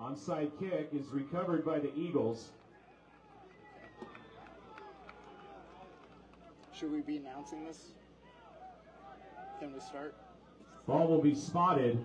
Onside kick is recovered by the Eagles. Should we be announcing this? Can we start? Ball will be spotted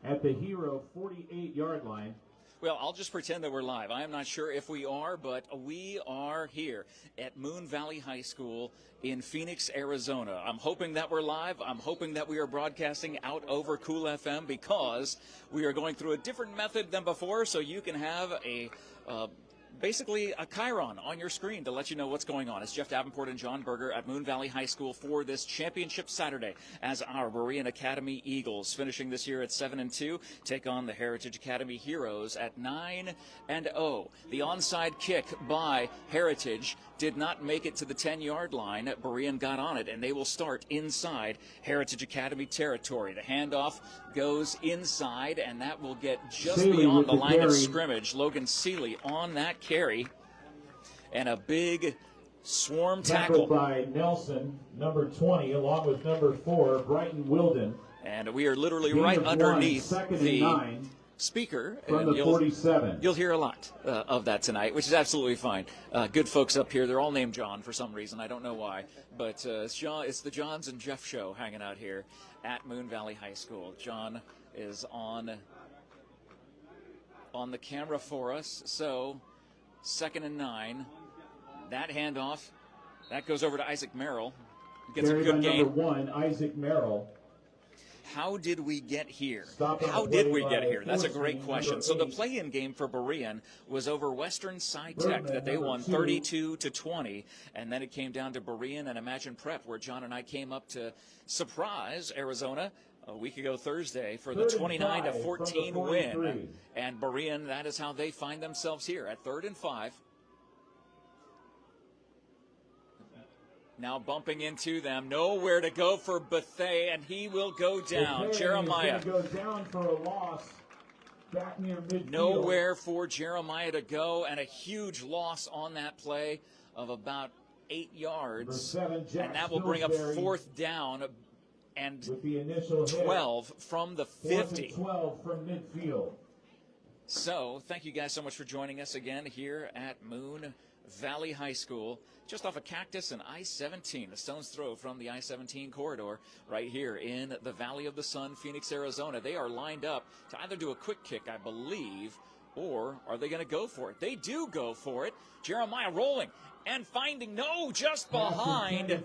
at the Hero 48-yard line. Well, I'll just pretend that we're live. I am not sure if we are, but we are here at Moon Valley High School in Phoenix, Arizona. I'm hoping that we're live. I'm hoping that we are broadcasting out over Cool FM because we are going through a different method than before, so you can have a basically a chyron on your screen to let you know what's going on. It's Jeff Davenport and John Berger at Moon Valley High School for this championship Saturday as our BEREAN Academy Eagles, finishing this year at 7-2, take on the Heritage Academy Heroes at 9-0. The onside kick by Heritage did not make it to the 10-yard line. BEREAN got on it, and they will start inside Heritage Academy territory. The handoff goes inside, and that will get just beyond the line of scrimmage. Logan Seeley on that carry, and a big swarm tackle by Nelson, number 20, along with number 4, Brighton Wilden. And we are literally right underneath the speaker. From the 47. You'll hear a lot of that tonight, which is absolutely fine. Good folks up here. They're all named John for some reason. I don't know why. But it's the Johns and Jeff show hanging out here at Moon Valley High School. John is on the camera for us. So 2nd and 9. That handoff, that goes over to Isaac Merrill. Gets a good gain. Number 1, Isaac Merrill. How did we get here? How did we get here? That's a great question. So the play-in game for BEREAN was over Western SciTech that they won 32-20, and then it came down to BEREAN and Imagine Prep, where John and I came up to surprise Arizona a week ago Thursday for the 29-14 win. And BEREAN, that is how they find themselves here at 3rd and 5. Now bumping into them, nowhere to go for Bethea, and he will go down. Jeremiah. Go down for a loss back near midfield. Nowhere for Jeremiah to go, and a huge loss on that play of about 8 yards. 7, and that will bring up 4th down and 12 from the 50. 12 from midfield. So thank you guys so much for joining us again here at Moon Valley High School, just off of Cactus and I-17, a stone's throw from the I-17 corridor right here in the Valley of the Sun, Phoenix, Arizona. They are lined up to either do a quick kick, I believe, or are they going to go for it? They do go for it. Jeremiah rolling and finding, just behind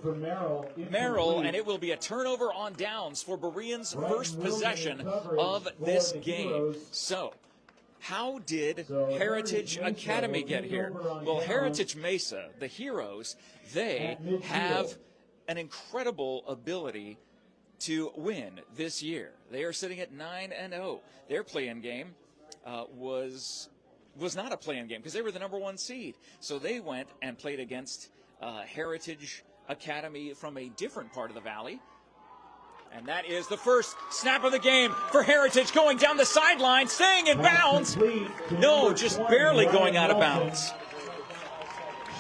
Merrill, and it will be a turnover on downs for BEREAN's first possession of this game. So, how did Heritage Academy get here? Well, Heritage Mesa, the Heroes, they have an incredible ability to win this year. They are sitting at 9-0. Their play-in game was not a play-in game because they were the number 1 seed. So they went and played against Heritage Academy from a different part of the valley. And that is the first snap of the game for Heritage, going down the sideline, staying in bounds. No, just barely going out of bounds.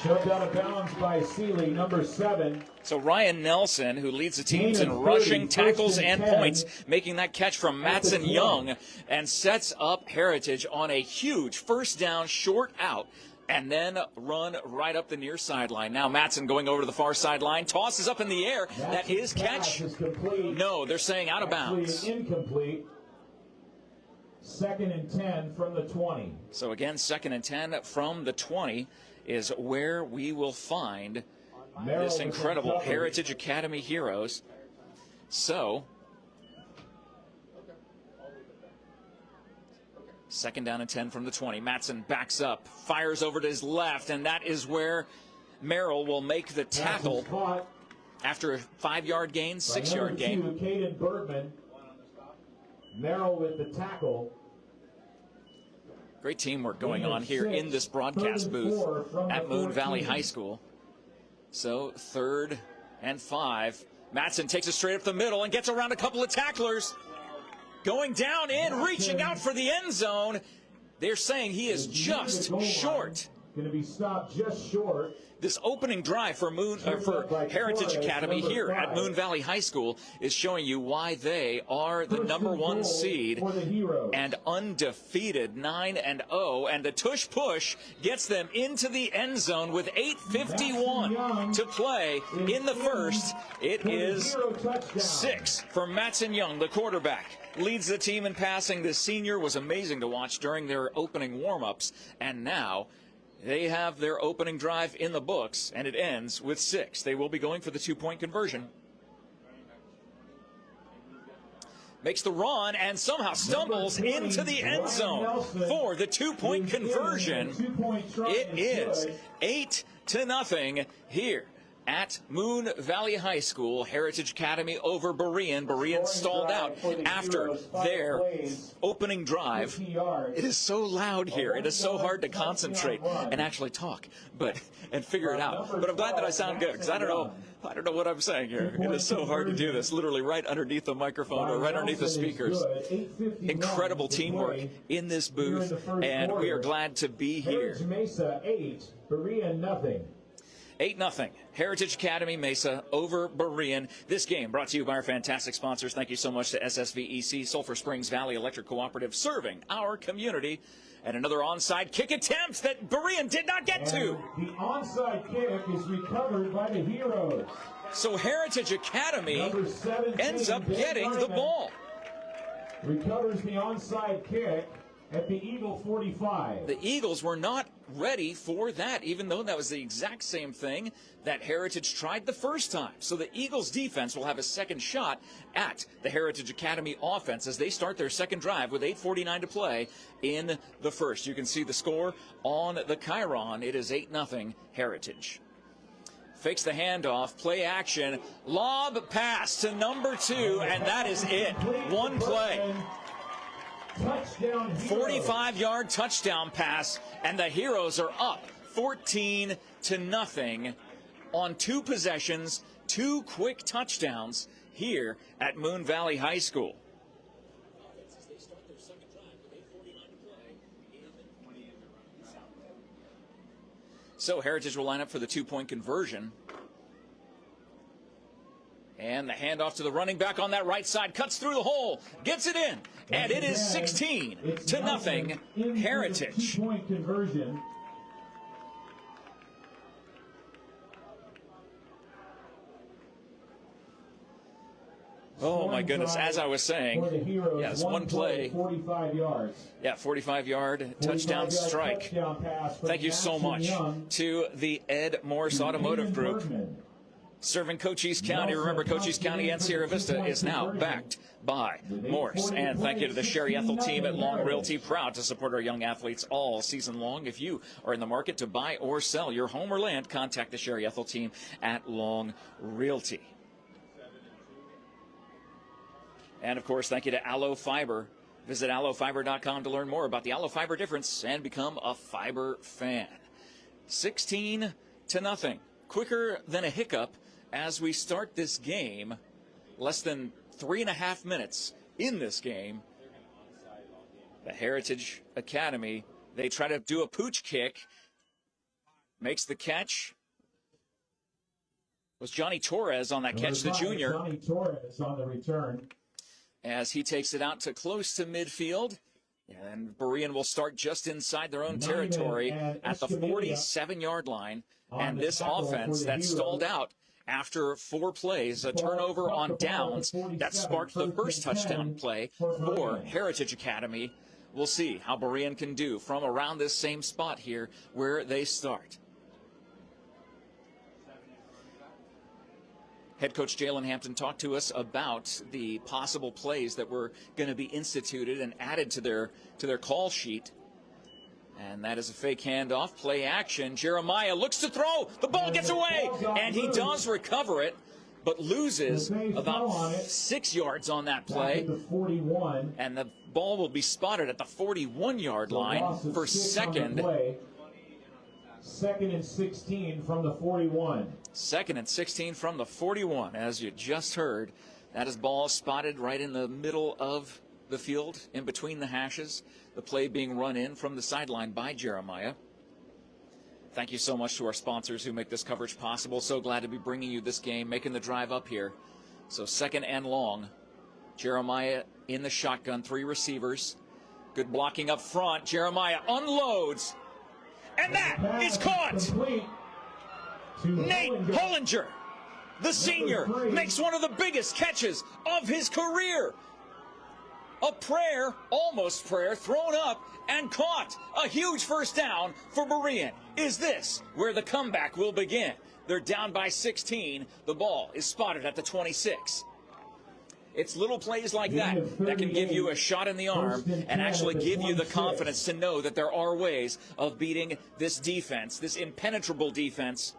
Shoved out of bounds by Seeley, number 7. So Ryan Nelson, who leads the teams in rushing, tackles, and points, making that catch from Matson Young, and sets up Heritage on a huge first down, short out, and then run right up the near sideline. Now Matson going over to the far sideline, tosses up in the air. That is catch. No, they're saying out of bounds. Incomplete. 2nd and 10 from the 20. So again, 2nd and 10 from the 20 is where we will find this incredible Heritage Academy Heroes. So 2nd down and 10 from the 20. Matson backs up, fires over to his left, and that is where Merrill will make the tackle after a 5-yard gain, 6-yard gain. Caden Bergman. Merrill with the tackle. Great teamwork going on here in this broadcast booth at Moon Valley High School. So 3rd and 5. Matson takes it straight up the middle and gets around a couple of tacklers. Going down in, reaching out for the end zone. They're saying he is just short going to be stopped just short. This opening drive for Heritage Academy here at Moon Valley High School is showing you why they are the #1 seed and undefeated 9-0, and the tush push gets them into the end zone with 8:51 to play in the first. It is 6 for Matson Young, the quarterback. Leads the team in passing. This senior was amazing to watch during their opening warm-ups, and now they have their opening drive in the books, and it ends with 6. They will be going for the 2-point conversion. Makes the run and somehow stumbles into the end zone for the 2-point conversion. It is 8-0 here at Moon Valley High School. Heritage Academy over Berean. Berean stalled out after their opening drive. It is so loud here. It is so hard to concentrate and actually talk and figure it out. But I'm glad that I sound good, because I don't know what I'm saying here. It is so hard to do this, literally right underneath the microphone or right underneath the speakers. Incredible teamwork in this booth, and we are glad to be here. Mesa 8, Berean nothing. 8-0, Heritage Academy Mesa over Berean. This game brought to you by our fantastic sponsors. Thank you so much to SSVEC, Sulphur Springs Valley Electric Cooperative, serving our community. And another onside kick attempt that Berean did not get to. The onside kick is recovered by the Heroes. So Heritage Academy ends up getting the ball. Recovers the onside kick at the Eagle 45. The Eagles were not ready for that, even though that was the exact same thing that Heritage tried the first time. So the Eagles defense will have a second shot at the Heritage Academy offense as they start their second drive with 8:49 to play in the first. You can see the score on the Chiron. It is 8-0 Heritage. Fakes the handoff, play action, lob pass to number 2, and that is it. One play. 45-yard touchdown pass, and the Heroes are up 14-0 on 2 possessions, 2 quick touchdowns here at Moon Valley High School. So Heritage will line up for the 2-point conversion. And the handoff to the running back on that right side, cuts through the hole, gets it in, and it is 16-0 Heritage. 2-point conversion. Oh my goodness, as I was saying, yes, one play. 45 yards. Yeah, 45-yard touchdown strike. Thank you so much to the Ed Morse Automotive Group. Serving Cochise County. Remember, Cochise County and Sierra Vista is now backed by Morse. And thank you to the Sherry Ethel team at Long Realty, proud to support our young athletes all season long. If you are in the market to buy or sell your home or land, contact the Sherry Ethel team at Long Realty. And, of course, thank you to ALLO Fiber. Visit allofiber.com to learn more about the ALLO Fiber difference and become a fiber fan. 16-0. Quicker than a hiccup as we start this game. Less than 3.5 minutes in this game. The Heritage Academy, they try to do a pooch kick. Makes the catch. Was Johnny Torres on that catch, the junior. Johnny Torres on the return. As he takes it out to close to midfield. And Berean will start just inside their own territory at the 47-yard line. And this offense that stalled out after 4 plays, a turnover on downs that sparked the first touchdown play for Heritage Academy. We'll see how Berean can do from around this same spot here where they start. Head coach Jalen Hampton talked to us about the possible plays that were going to be instituted and added to their call sheet. And that is a fake handoff, play action. Jeremiah looks to throw. The ball gets away, and he does recover it, but loses about 6 yards on that play. And the ball will be spotted at the 41-yard line for second. Second and 16 from the 41. Second and 16 from the 41, as you just heard. That is ball spotted right in the middle of the field, in between the hashes. The play being run in from the sideline by Jeremiah. Thank you so much to our sponsors who make this coverage possible. So glad to be bringing you this game, making the drive up here. So 2nd and long. Jeremiah in the shotgun, 3 receivers. Good blocking up front. Jeremiah unloads. And that is caught. Nate Hollinger, the senior, makes one of the biggest catches of his career. A prayer, almost prayer, thrown up and caught. A huge first down for Berean. Is this where the comeback will begin? They're down by 16. The ball is spotted at the 26. It's little plays like that that can give you a shot in the arm and actually give you the confidence to know that there are ways of beating this defense, this impenetrable defense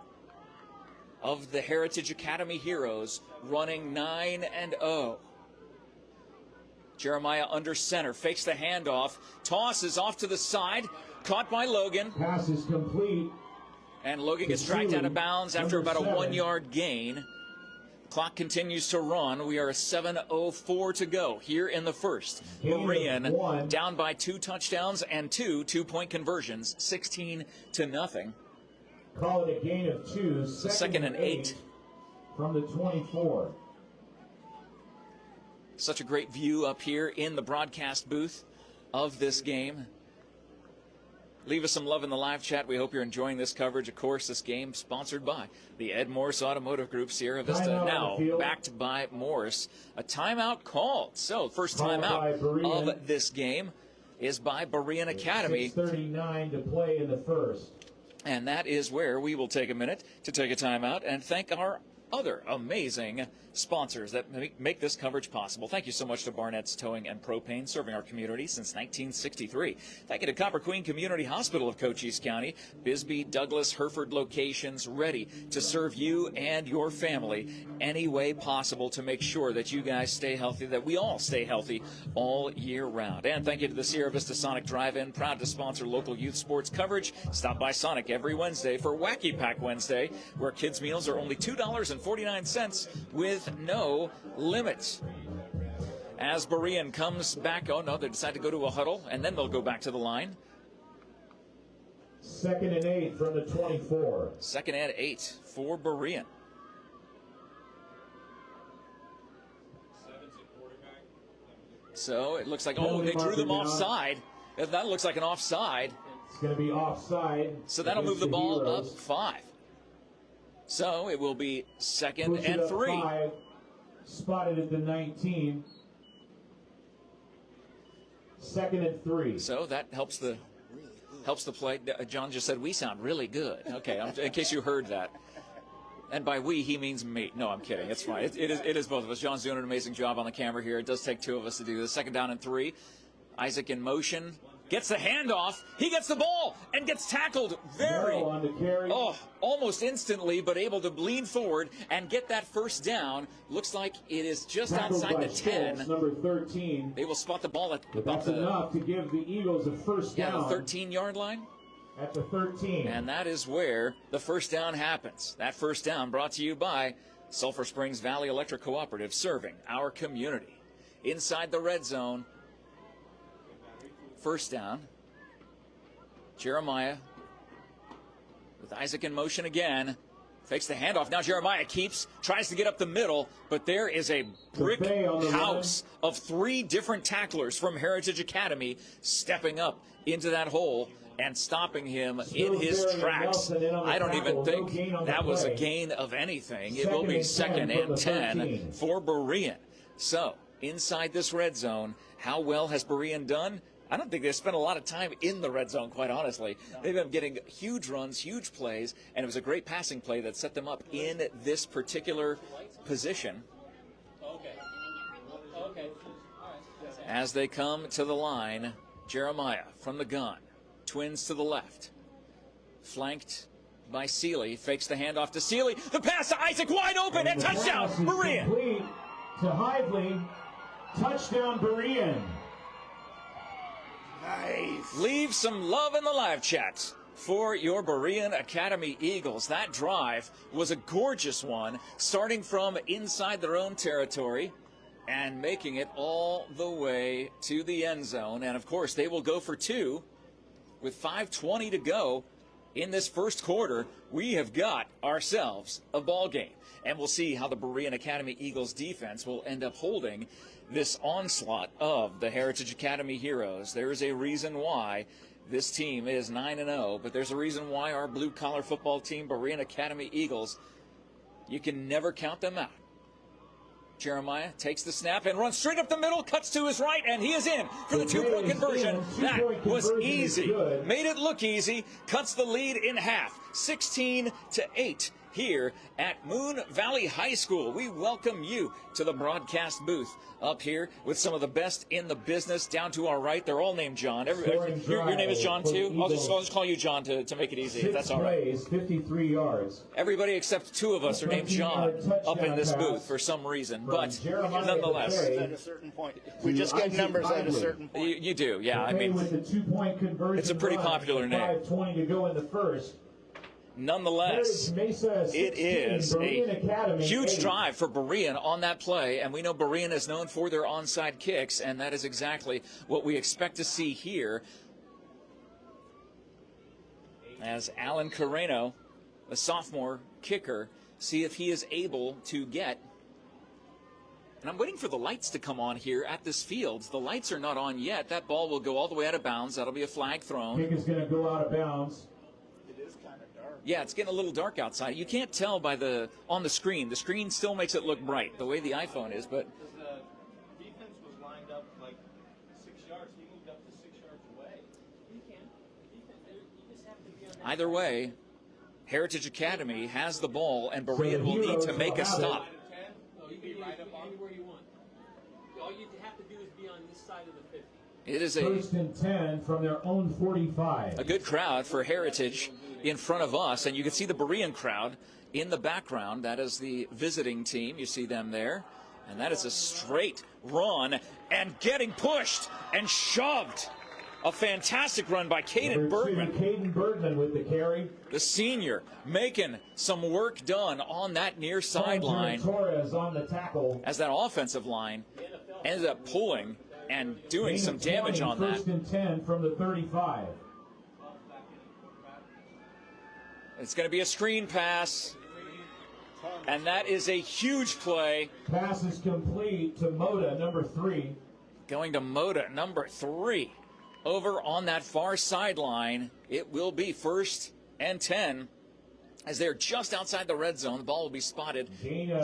of the Heritage Academy Heroes, running 9-0. Jeremiah under center, fakes the handoff, tosses off to the side, caught by Logan. Pass is complete. And Logan gets dragged out of bounds after about a 1-yard gain. Clock continues to run. We are 7:04 to go here in the first. Berean down by 2 touchdowns and 2 two-point conversions, 16-0. Call it a gain of 2. Second and 8 from the 24. Such a great view up here in the broadcast booth of this game. Leave us some love in the live chat. We hope you're enjoying this coverage. Of course, this game sponsored by the Ed Morse Automotive Group, Sierra Vista, now backed by Morse. A timeout called. So, first timeout of this game is by BEREAN Academy. 6:39 to play in the first. And that is where we will take a minute to take a timeout and thank our other amazing sponsors that make this coverage possible. Thank you so much to Barnett's Towing and Propane, serving our community since 1963. Thank you to Copper Queen Community Hospital of Cochise County, Bisbee, Douglas, Hereford locations, ready to serve you and your family any way possible to make sure that you guys stay healthy, that we all stay healthy all year round. And thank you to the Sierra Vista Sonic Drive-In, proud to sponsor local youth sports coverage. Stop by Sonic every Wednesday for Wacky Pack Wednesday, where kids' meals are only $2.49 with no limits. As Berean comes back, oh no, they decide to go to a huddle, and then they'll go back to the line. 2nd and 8 from the 24. 2nd and 8 for Berean. So it looks like, oh, they drew them offside. That looks like an offside. It's going to be offside. So that'll move the ball up 5. So it will be 2nd and 3. 5, spotted at the 19. 2nd and 3. So that helps the play. John just said we sound really good. Okay, in case you heard that. And by we, he means me. No, I'm kidding. It's fine. It is both of us. John's doing an amazing job on the camera here. It does take 2 of us to do this. 2nd down and 3. Isaac in motion. Gets the handoff. He gets the ball and gets tackled almost instantly, but able to lean forward and get that first down. Looks like it is just outside the 10. Number 13. They will spot the ball at about enough to give the Eagles a first down. The 13-yard line. At the 13. And that is where the first down happens. That first down brought to you by Sulphur Springs Valley Electric Cooperative, serving our community. Inside the red zone. First down. Jeremiah with Isaac in motion again. Fakes the handoff. Now Jeremiah tries to get up the middle, but there is a brick house of 3 different tacklers from Heritage Academy stepping up into that hole and stopping him in his tracks. I don't even think that was a gain of anything. It will be 2nd and 10 for Berean. So inside this red zone, how well has Berean done? I don't think they've spent a lot of time in the red zone, quite honestly. They've been getting huge runs, huge plays, and it was a great passing play that set them up in this particular position. As they come to the line, Jeremiah from the gun, twins to the left, flanked by Seeley, fakes the handoff to Seeley. The pass to Isaac, wide open, and touchdown, Berean. Complete to Hively, touchdown, Berean. Nice. Leave some love in the live chats for your Berean Academy Eagles. That drive was a gorgeous one, starting from inside their own territory and making it all the way to the end zone. And, of course, they will go for 2 with 5:20 to go in this first quarter, we have got ourselves a ball game. And we'll see how the BEREAN Academy Eagles defense will end up holding this onslaught of the Heritage Academy Heroes. There's a reason why this team is 9-0, but there's a reason why our blue-collar football team, BEREAN Academy Eagles, you can never count them out. Jeremiah takes the snap and runs straight up the middle, cuts to his right, and he is in for the two-point conversion. That was easy. Made it look easy. Cuts the lead in half, 16-8. Here at Moon Valley High School. We welcome you to the broadcast booth up here with some of the best in the business. Down to our right, they're all named John. Your name is John too? I'll just call you John to make it easy, if that's all right. 53 yards. Everybody except two of us are named John up in this booth for some reason, but nonetheless. At a certain point. We just get numbers at a certain point. You do, yeah. I mean, with the 2-point conversion, it's a pretty popular name. 5:20 to go in the first. Nonetheless, it is a huge drive for BEREAN on that play, and we know BEREAN is known for their onside kicks, and that is exactly what we expect to see here. As Alan Carreno, the sophomore kicker, see if he is able to get. And I'm waiting for the lights to come on here at this field. The lights are not on yet. That ball will go all the way out of bounds. That'll be a flag thrown. Kick is going to go out of bounds. Yeah, it's getting a little dark outside. You can't tell by on the screen. The screen still makes it look bright, the way the iPhone is, but the defense was lined up like 6 yards. He moved up to 6 yards away. You can. You just have to be on either way, Heritage Academy has the ball, and BEREAN will need to make a stop. You can be right up anywhere you want. All you have to do is be on this side of the 50. It is First and 10 from their own 45. A good crowd for Heritage in front of us, and you can see the BEREAN crowd in the background. That is the visiting team. You see them there, and that is a straight run and getting pushed and shoved. A fantastic run by Caden Bergman. Caden Bergman with the carry. The senior making some work done on that near sideline. Torres on the tackle. As that offensive line ended up pulling and doing some damage on that. First and 10 from the 35. It's going to be a screen pass, and that is a huge play. Pass is complete to Moda, number 3. Going to Moda, number 3. Over on that far sideline, it will be first and 10 as they're just outside the red zone. The ball will be spotted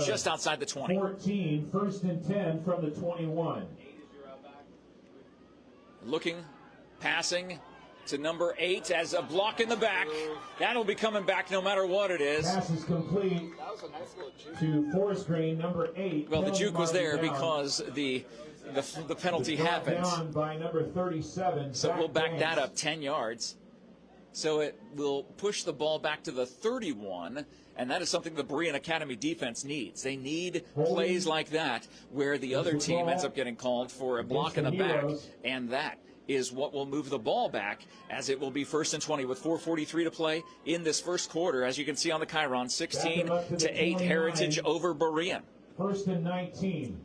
just outside the 20. 14, first and 10 from the 21. Looking, passing to number 8 as a block in the back. That'll be coming back no matter what it is. Pass is complete to Forest Green, number 8. Well, the juke was there because the penalty happened. Down by number 37. So we'll back that up 10 yards. So it will push the ball back to the 31, and that is something the BEREAN Academy defense needs. They need plays like that where the other team ends up getting called for a block in the back, and that is what will move the ball back, as it will be first and 20 with 4:43 to play in this first quarter. As you can see on the Chiron, 16-8 Heritage over BEREAN. First and 19.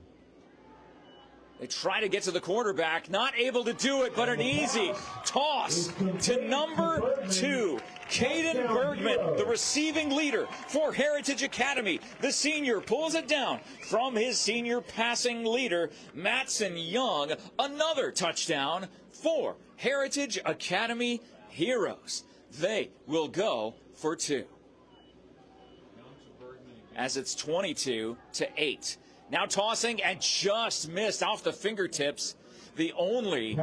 They try to get to the quarterback, not able to do it, but an easy toss to number 2, Caden Bergman, the receiving leader for Heritage Academy. The senior pulls it down from his senior passing leader, Matson Young. Another touchdown for Heritage Academy Heroes. They will go for 2. As it's 22-8. Now tossing and just missed off the fingertips. The only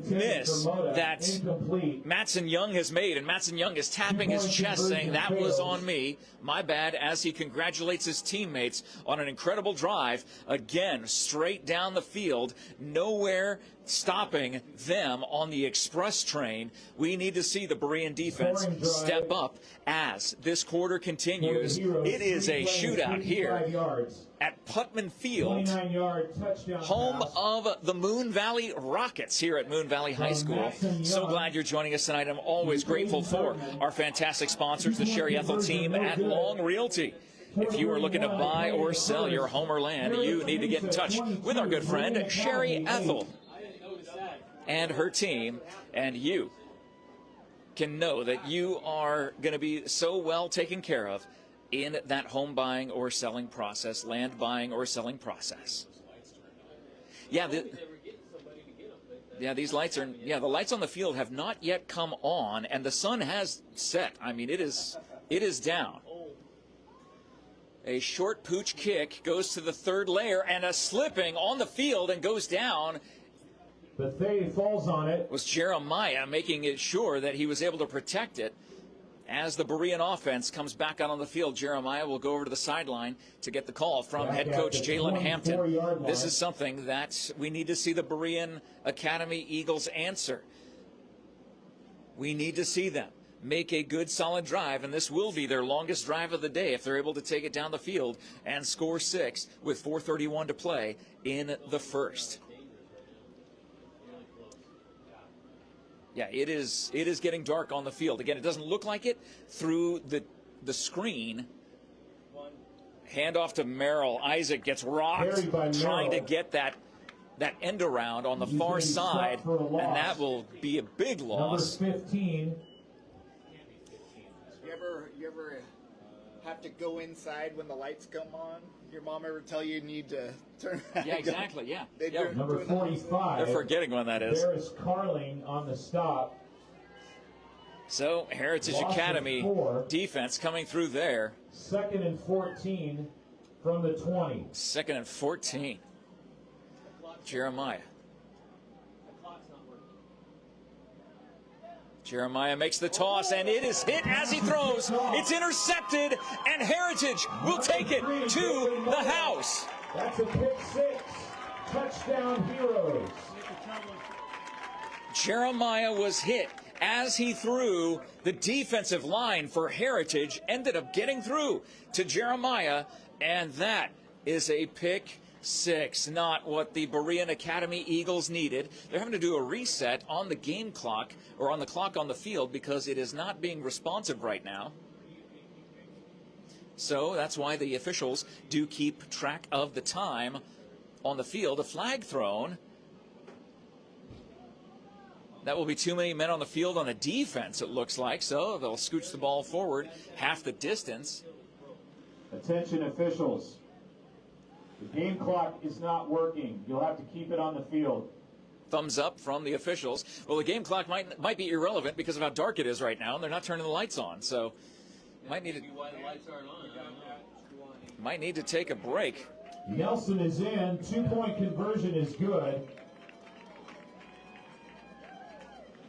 miss that Matson Young has made, and Matson Young is tapping his chest saying that was on me, my bad, as he congratulates his teammates on an incredible drive. Again, straight down the field, nowhere stopping them on the express train. We need to see the BEREAN defense step up as this quarter continues. It is a shootout here at Putman Field, home of the Moon Valley Rockets here at Moon Valley High School. So glad you're joining us tonight. I'm always grateful for our fantastic sponsors, the Sherry ETHELL team at Long Realty. If you are looking to buy or sell your home or land, you need to get in touch with our good friend Sherry ETHELL and her team, and you can know that you are going to be so well taken care of in that home buying or selling process, land buying or selling process. Yeah, these lights are, the lights on the field have not yet come on, and the sun has set. I mean, it is down. A short pooch kick goes to the third layer, and a slipping on the field and goes down. Bethay falls on it. Was Jeremiah making it sure that he was able to protect it. As the Berean offense comes back out on the field, Jeremiah will go over to the sideline to get the call from head coach Jalen Hampton. This is something that we need to see the Berean Academy Eagles answer. We need to see them make a good, solid drive, and this will be their longest drive of the day if they're able to take it down the field and score 6 with 4:31 to play in the first. Yeah, it is getting dark on the field. Again, it doesn't look like it through the screen. Handoff to Merrill. Isaac gets rocked trying to get that end around on the far side, and that will be a big loss. Number 15. You ever have to go inside when the lights come on? Your mom ever tell you need to turn? Yeah, exactly. Yeah. Number 45. They're forgetting when that is. There is Carling on the stop. So Heritage Academy defense coming through there. 2nd and 14 from the 20. 2nd and 14. Jeremiah. Jeremiah makes the toss, and it is hit as he throws. It's intercepted, and Heritage will take it to the house. That's a pick 6. Touchdown, Heroes. Jeremiah was hit as he threw. The defensive line for Heritage ended up getting through to Jeremiah, and that is a pick 6, not what the Berean Academy Eagles needed. They're having to do a reset on the game clock, or on the clock on the field, because it is not being responsive right now. So that's why the officials do keep track of the time on the field. A flag thrown. That will be too many men on the field on the defense, it looks like, so they'll scooch the ball forward half the distance. Attention officials. The game clock is not working. You'll have to keep it on the field. Thumbs up from the officials. Well, the game clock might be irrelevant because of how dark it is right now, and they're not turning the lights on. So, might need to take a break. Nelson is in. 2-point conversion is good.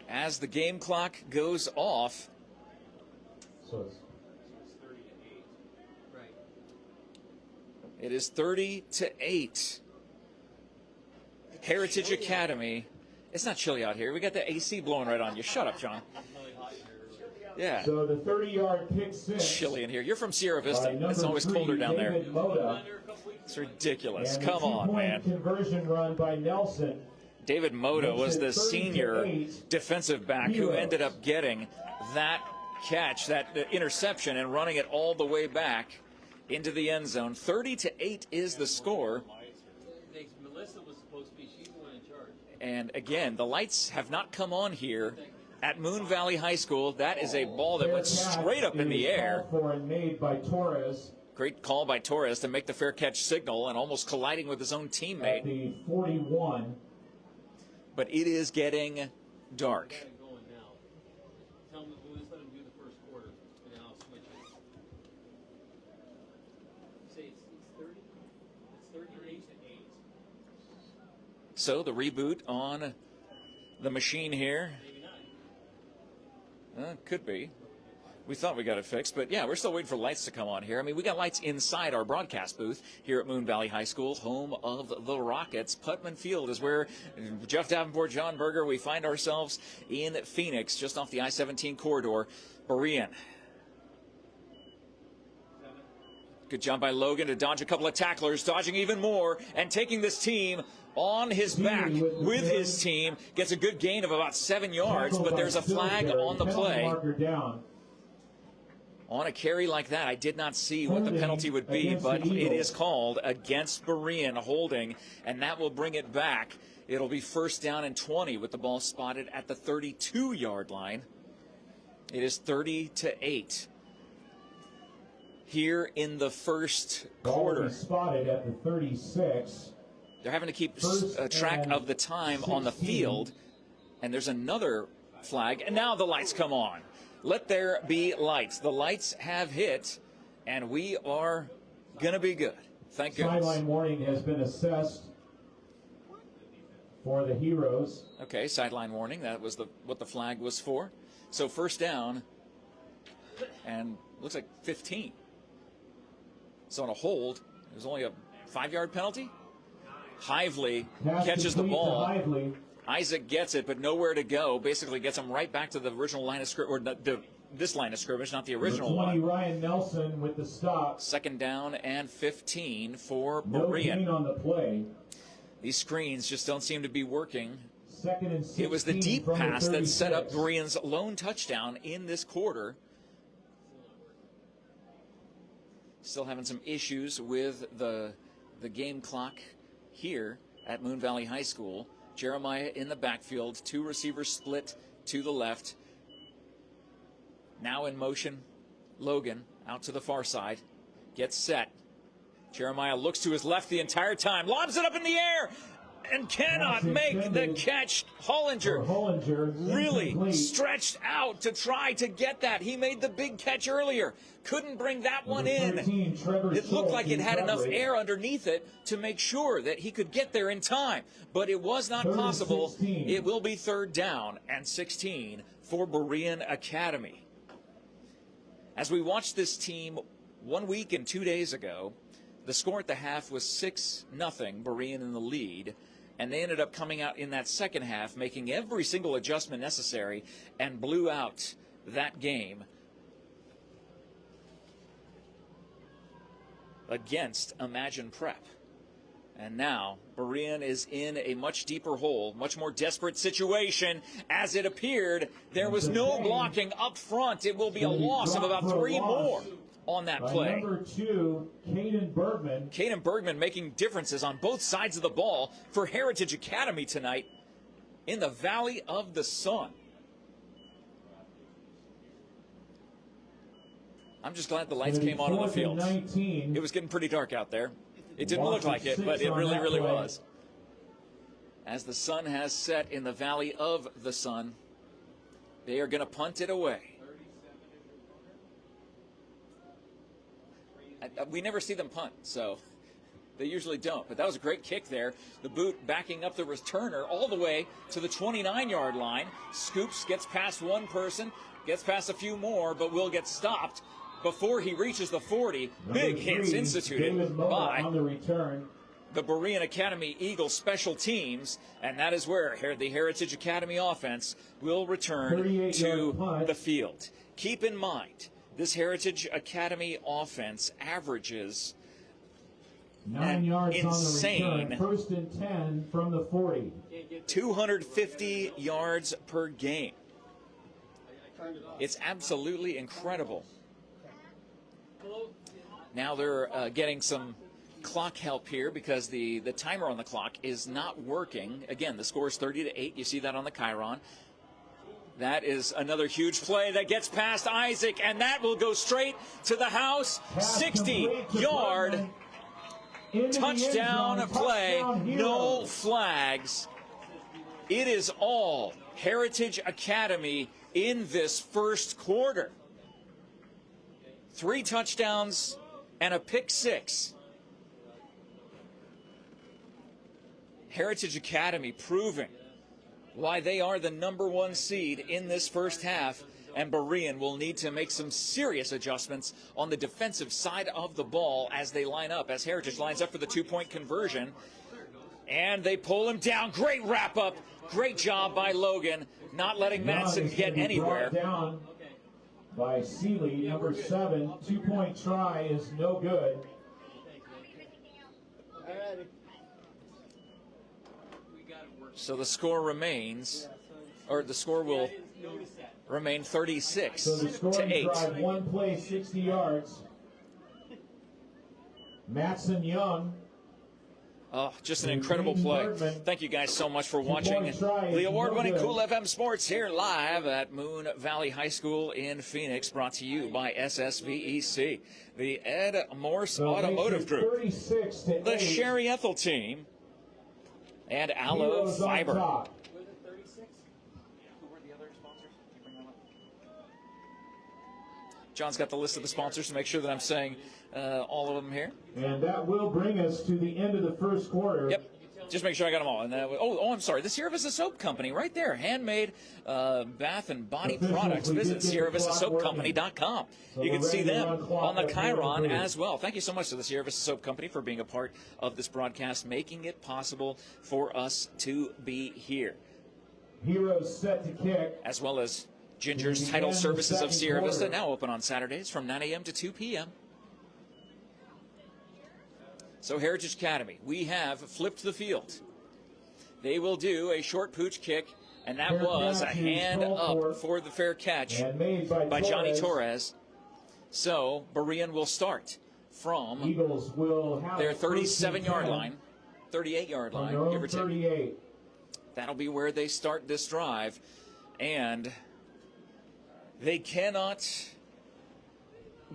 As the game clock goes off. So it's It is 30-8. Heritage Academy. It's not chilly out here. We got the AC blowing right on you. Shut up, John. Yeah. So the 30-yard pick 6. Chilly in here. You're from Sierra Vista. It's always colder down there. It's ridiculous. Come on, man. Conversion run by Nelson. David Moda was the senior defensive back who ended up getting that catch, that interception, and running it all the way back into the end zone. 30-8 is the score. Melissa was supposed to be, she's the one in charge. And again, the lights have not come on here at Moon Valley High School. That is a ball that went straight up in the air. Made by Torres. Great call by Torres to make the fair catch signal, and almost colliding with his own teammate. At the 41. But it is getting dark. Tell them, let them do the first quarter, and then I'll switch it. Say it's 30. It's 38-8. So the reboot on the machine here. Maybe not. Could be. We thought we got it fixed, but yeah, we're still waiting for lights to come on here. I mean, we got lights inside our broadcast booth here at Moon Valley High School, home of the Rockets. Putman Field is where Jeff Davenport, John Berger, we find ourselves in Phoenix, just off the I-17 corridor. Berean. Good job by Logan to dodge a couple of tacklers, dodging even more, and taking this team on his back with his team. Gets a good gain of about 7 yards, but there's a flag on the play. On a carry like that, I did not see what the penalty would be, but it is called against Berean holding, and that will bring it back. It'll be 1st down and 20 with the ball spotted at the 32-yard line. It is 30-8 here in the first quarter. Spotted at the 36. They're having to keep track of the time on the field. And there's another flag. And now the lights come on. Let there be lights. The lights have hit, and we are going to be good. Thank goodness. Sideline warning has been assessed for the Heroes. Okay, sideline warning. That was what the flag was for. So first down, and looks like 15. So on a hold, there's only a 5-yard penalty. Hively catches the ball. Isaac gets it, but nowhere to go. Basically gets him right back to the original line of scrimmage, or this line of scrimmage, not the original 20, one. Ryan Nelson with the stop. Second down and 15 for No Berean. gain on the play. These screens just don't seem to be working. Second and 16 It was the deep from pass the that set up 36. Berean's lone touchdown in this quarter. Still having some issues with the game clock here at Moon Valley High School. Jeremiah in the backfield, 2 receivers split to the left. Now in motion, Logan out to the far side, gets set. Jeremiah looks to his left the entire time, lobs it up in the air, and cannot make the catch. Hollinger really stretched out to try to get that. He made the big catch earlier. Couldn't bring that one in. It looked like it had enough air underneath it to make sure that he could get there in time, but it was not possible. It will be third down and 16 for BEREAN Academy. As we watched this team 1 week and 2 days ago, the score at the half was 6-0, BEREAN in the lead. And they ended up coming out in that second half, making every single adjustment necessary, and blew out that game against Imagine Prep. And now BEREAN is in a much deeper hole, much more desperate situation. As it appeared, there was no blocking up front. It will be a loss of about 3 more on that play. Number 2, Caden Bergman. Caden Bergman making differences on both sides of the ball for Heritage Academy tonight in the Valley of the Sun. I'm just glad the lights came on the field. 19. It was getting pretty dark out there. It didn't look like it, but it really, really was. As the sun has set in the Valley of the Sun, they are going to punt it away. We never see them punt, so they usually don't. But that was a great kick there. The boot backing up the returner all the way to the 29-yard line. Scoops, gets past one person, gets past a few more, but will get stopped before he reaches the 40. Big hits instituted by on the return. The BEREAN Academy Eagles special teams, and that is where the Heritage Academy offense will return to the field. Keep in mind, this Heritage Academy offense averages 9 yards insane on the return. First and 10 from the 40. 250 yards per game. It's absolutely incredible. Now they're getting some clock help here because the timer on the clock is not working. Again, the score is 30-8. You see that on the Chiron. That is another huge play that gets past Isaac, and that will go straight to the house. 60-yard touchdown play. No flags. It is all Heritage Academy in this first quarter. 3 touchdowns and a pick 6. Heritage Academy proving why they are the #1 seed in this first half, and BEREAN will need to make some serious adjustments on the defensive side of the ball as they line up, as Heritage lines up for the 2-point conversion. And they pull him down. Great wrap-up. Great job by Logan, not letting Madsen get anywhere. Down by Seeley, number 7. 2-point try is no good. So the score remains, or the score will remain 36-8. So the scoring drive, 1 play, 60 yards. Madsen Young Oh, just an incredible play. Thank you guys so much for watching the award-winning Cool FM Sports here live at Moon Valley High School in Phoenix, brought to you by SSVEC, the Ed Morse Automotive Group, the Sherry Ethel team, and ALLO Fiber. Was it 36? Who were the other sponsors? Can you bring them up? John's got the list of the sponsors to make sure that I'm saying all of them here. And that will bring us to the end of the first quarter. Yep. Just make sure I got them all. And I'm sorry. The VISTA Soap Company, right there. Handmade bath and body products. Visit SierraVistaSoapCompany.com. You can see them on the Chiron as well. Thank you so much to the VISTA Soap Company for being a part of this broadcast, making it possible for us to be here. Heroes set to kick. As well as Ginger's Title Services of Sierra Vista, now open on Saturdays from 9 a.m. to 2 p.m. So Heritage Academy, we have flipped the field. They will do a short pooch kick, and that was a hand up for the fair catch by Johnny Torres. So BEREAN will start from their 37-yard line, 38-yard line, give or take. That'll be where they start this drive, and they cannot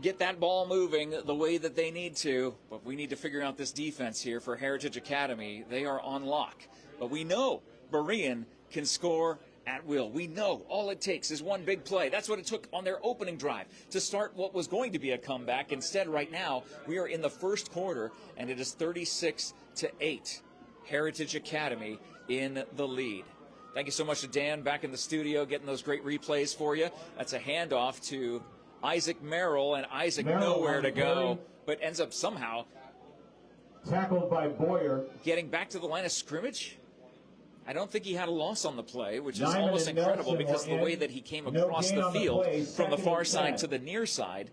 get that ball moving the way that they need to, but we need to figure out this defense here for Heritage Academy. They are on lock, but we know BEREAN can score at will. We know all it takes is one big play. That's what it took on their opening drive to start what was going to be a comeback. Instead, right now, we are in the first quarter, and it is 36-8. Heritage Academy in the lead. Thank you so much to Dan back in the studio getting those great replays for you. That's a handoff to Isaac Merrill, and Isaac nowhere to go, but ends up somehow tackled by Boyer, getting back to the line of scrimmage. I don't think he had a loss on the play, which is almost incredible because of the way that he came across the field from the far side to the near side.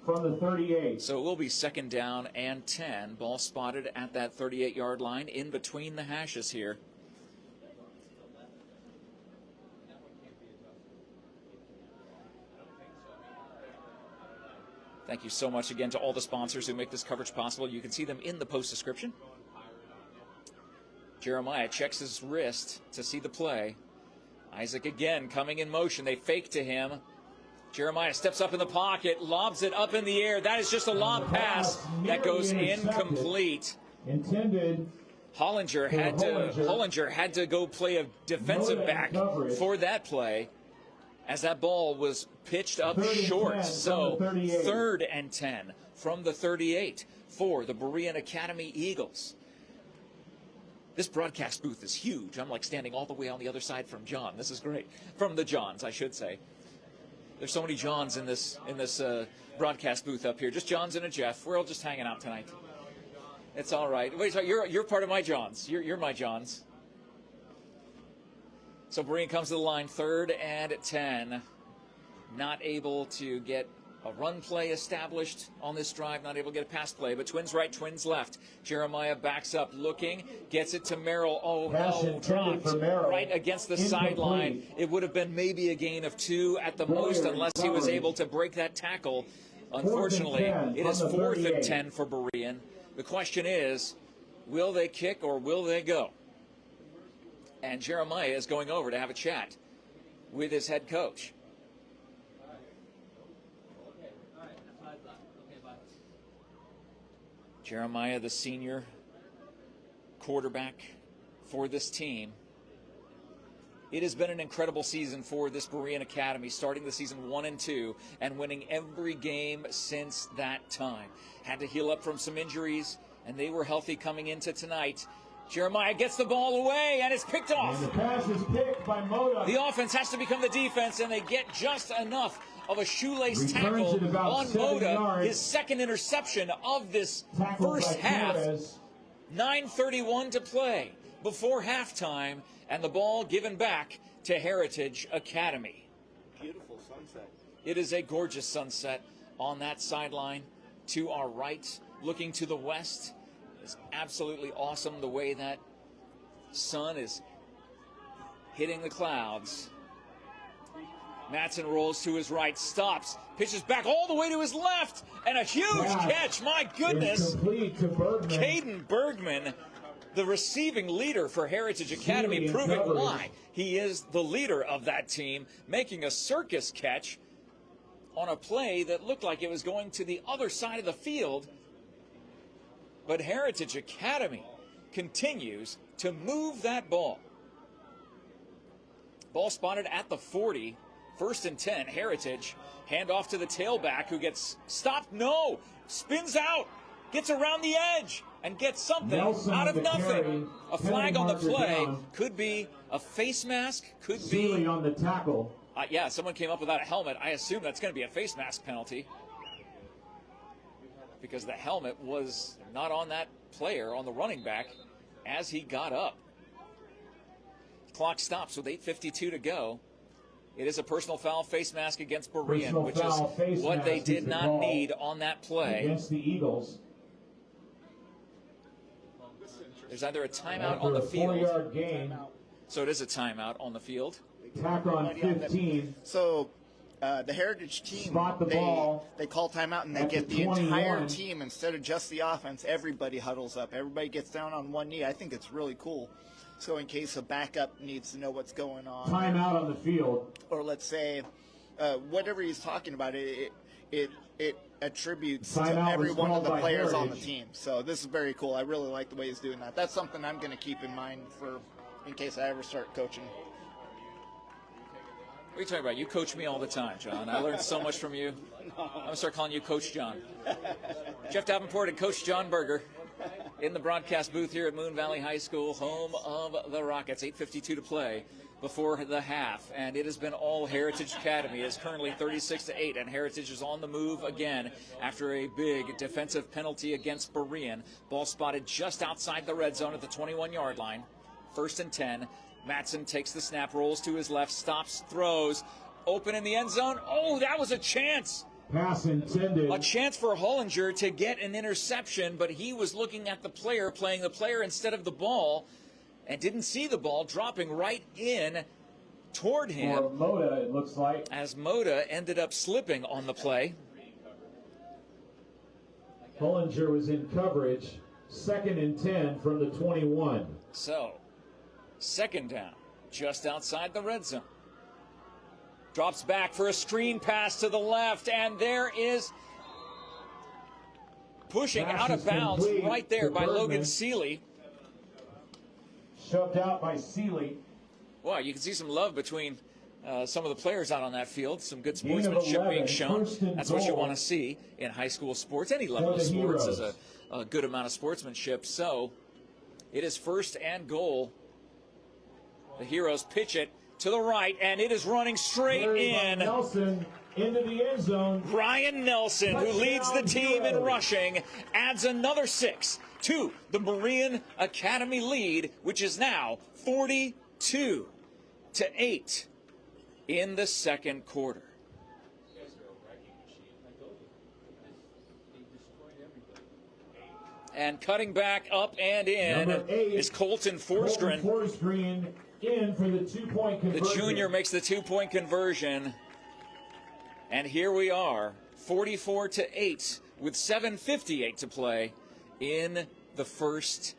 From the 38. So it will be 2nd down and 10. Ball spotted at that 38-yard line in between the hashes here. Thank you so much again to all the sponsors who make this coverage possible. You can see them in the post description. Jeremiah checks his wrist to see the play. Isaac again coming in motion. They fake to him. Jeremiah steps up in the pocket, lobs it up in the air. That is just a lob pass that goes incomplete. Intended. Hollinger had to go play a defensive back for that play, as that ball was pitched up short. So 3rd and 10 from the 38 for the BEREAN Academy Eagles. This broadcast booth is huge. I'm like standing all the way on the other side from John. This is great. From the Johns, I should say. There's so many Johns in this broadcast booth up here. Just Johns and a Jeff. We're all just hanging out tonight. It's all right. Wait, so you're part of my Johns. You're my Johns. So BEREAN comes to the line, 3rd and 10. Not able to get a run play established on this drive, not able to get a pass play, but twins right, twins left. Jeremiah backs up, looking, gets it to Merrill. Oh, no, dropped right against the sideline. It would have been maybe a gain of 2 at the most unless he was able to break that tackle. Unfortunately, it is 4th and 10 for BEREAN. The question is, will they kick or will they go? And Jeremiah is going over to have a chat with his head coach. Jeremiah, the senior quarterback for this team. It has been an incredible season for this BEREAN Academy, starting the season 1-2 and winning every game since that time. Had to heal up from some injuries, and they were healthy coming into tonight. Jeremiah gets the ball away, and it's picked off. And the pass is picked by Moda. The offense has to become the defense, and they get just enough of a shoelace tackle on Moda. His 2nd interception of this first half. 9:31 to play before halftime, and the ball given back to Heritage Academy. Beautiful sunset. It is a gorgeous sunset on that sideline to our right, looking to the west. It's absolutely awesome the way that sun is hitting the clouds. Matson rolls to his right, stops, pitches back all the way to his left, and a huge catch. My goodness. Complete to Bergman. Caden Bergman the receiving leader for Heritage Academy, proving why he is the leader of that team, making a circus catch on a play that looked like it was going to the other side of the field. But Heritage Academy continues to move that ball. Ball spotted at the 40, 1st and 10, Heritage. Handoff to the tailback who gets stopped. No, spins out, gets around the edge, and gets something out of nothing. A flag on the play. Could be a face mask, could be... Seeley on the tackle. Yeah, someone came up without a helmet. I assume that's going to be a face mask penalty, because the helmet was not on that player, on the running back, as he got up. Clock stops with 8:52 to go. It is a personal foul, face mask against Berean, which is what they did not need on that play. Against the Eagles. There's either a timeout on the field. 4-yard gain. So it is a timeout on the field. Tack on 15. So the Heritage team, Spot the ball they call timeout and they at get the the 21. entire team instead of just the offense. Everybody huddles up. Everybody gets down on one knee. I think it's really cool. So in case a backup needs to know what's going on. Timeout on the field. Or let's say whatever he's talking about, it attributes to Timeout every was one of called the by players on the Heritage. team. So this is very cool. I really like the way he's doing that. That's something I'm going to keep in mind for in case I ever start coaching. What are you talking about? You coach me all the time, John. I learned so much from you. I'm going to start calling you Coach John. Jeff Davenport and Coach John Berger in the broadcast booth here at Moon Valley High School, home of the Rockets. 8:52 to play before the half, and it has been all Heritage Academy. It is currently 36-8, and Heritage is on the move again after a big defensive penalty against Berean. Ball spotted just outside the red zone at the 21-yard line. 1st and 10. Matson takes the snap, rolls to his left, stops, throws, open in the end zone. Oh, that was a chance. Pass intended. A chance for Hollinger to get an interception, but he was looking at the player, playing the player instead of the ball, and didn't see the ball dropping right in toward him. For Moda, it looks like. As Moda ended up slipping on the play. Hollinger was in coverage. 2nd and 10 from the 21. So, 2nd down, just outside the red zone. Drops back for a screen pass to the left, and there is pushing Pass out of is bounds complete right there to by Logan Bergman. Seeley. Shoved out by Seeley. Wow, you can see some love between some of the players out on that field. Some good Gain of sportsmanship 11, being shown. 1st and That's what you goal. want to see in high school sports. Any level For of the sports is Heroes. a good amount of sportsmanship. So it is 1st and goal. The Heroes pitch it to the right, and it is running straight Carried by in. Nelson into the end zone. Ryan Nelson, who leads the team in rushing, adds another 6 to the Berean Academy lead, which is now 42-8 in the 2nd quarter. And cutting back up and in Number 8, is Colton Forsgren. Forsgren in for the 2-point conversion. The junior makes the 2-point conversion. And here we are, 44-8 with 7:58 to play in the 1st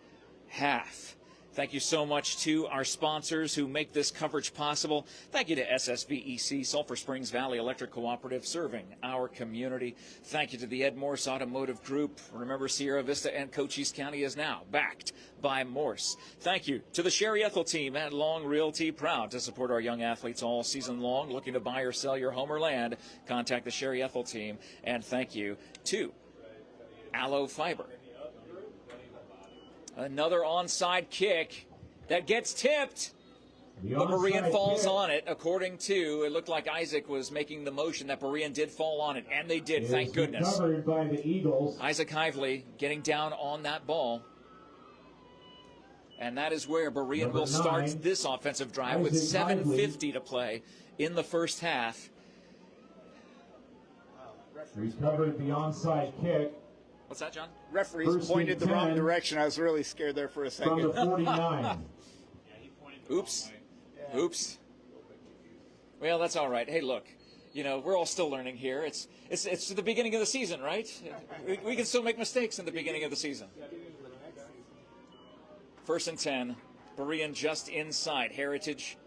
half. Thank you so much to our sponsors who make this coverage possible. Thank you to SSVEC, Sulphur Springs Valley Electric Cooperative, serving our community. Thank you to the Ed Morse Automotive Group. Remember, Sierra Vista and Cochise County is now backed by Morse. Thank you to the Sherry Ethel team at Long Realty, proud to support our young athletes all season long. Looking to buy or sell your home or land, contact the Sherry Ethel team. And thank you to ALLO Fiber. Another onside kick that gets tipped, but Berean falls on it. According to, it looked like Isaac was making the motion that Berean did fall on it, and they did, thank goodness. Covered by the Eagles. Isaac Hively getting down on that ball. And that is where Berean Number will start 9, this offensive drive with Isaac 7:50 to play in the 1st half. Recovered the onside kick What's that, John? Referees 1st and pointed the wrong 10 direction. I was really scared there for a from second. the 49. Oops. Oops. Well, that's all right. Hey, look, you know, we're all still learning here. It's the beginning of the season, right? We can still make mistakes in the beginning of the season. 1st and 10. Berean just inside Heritage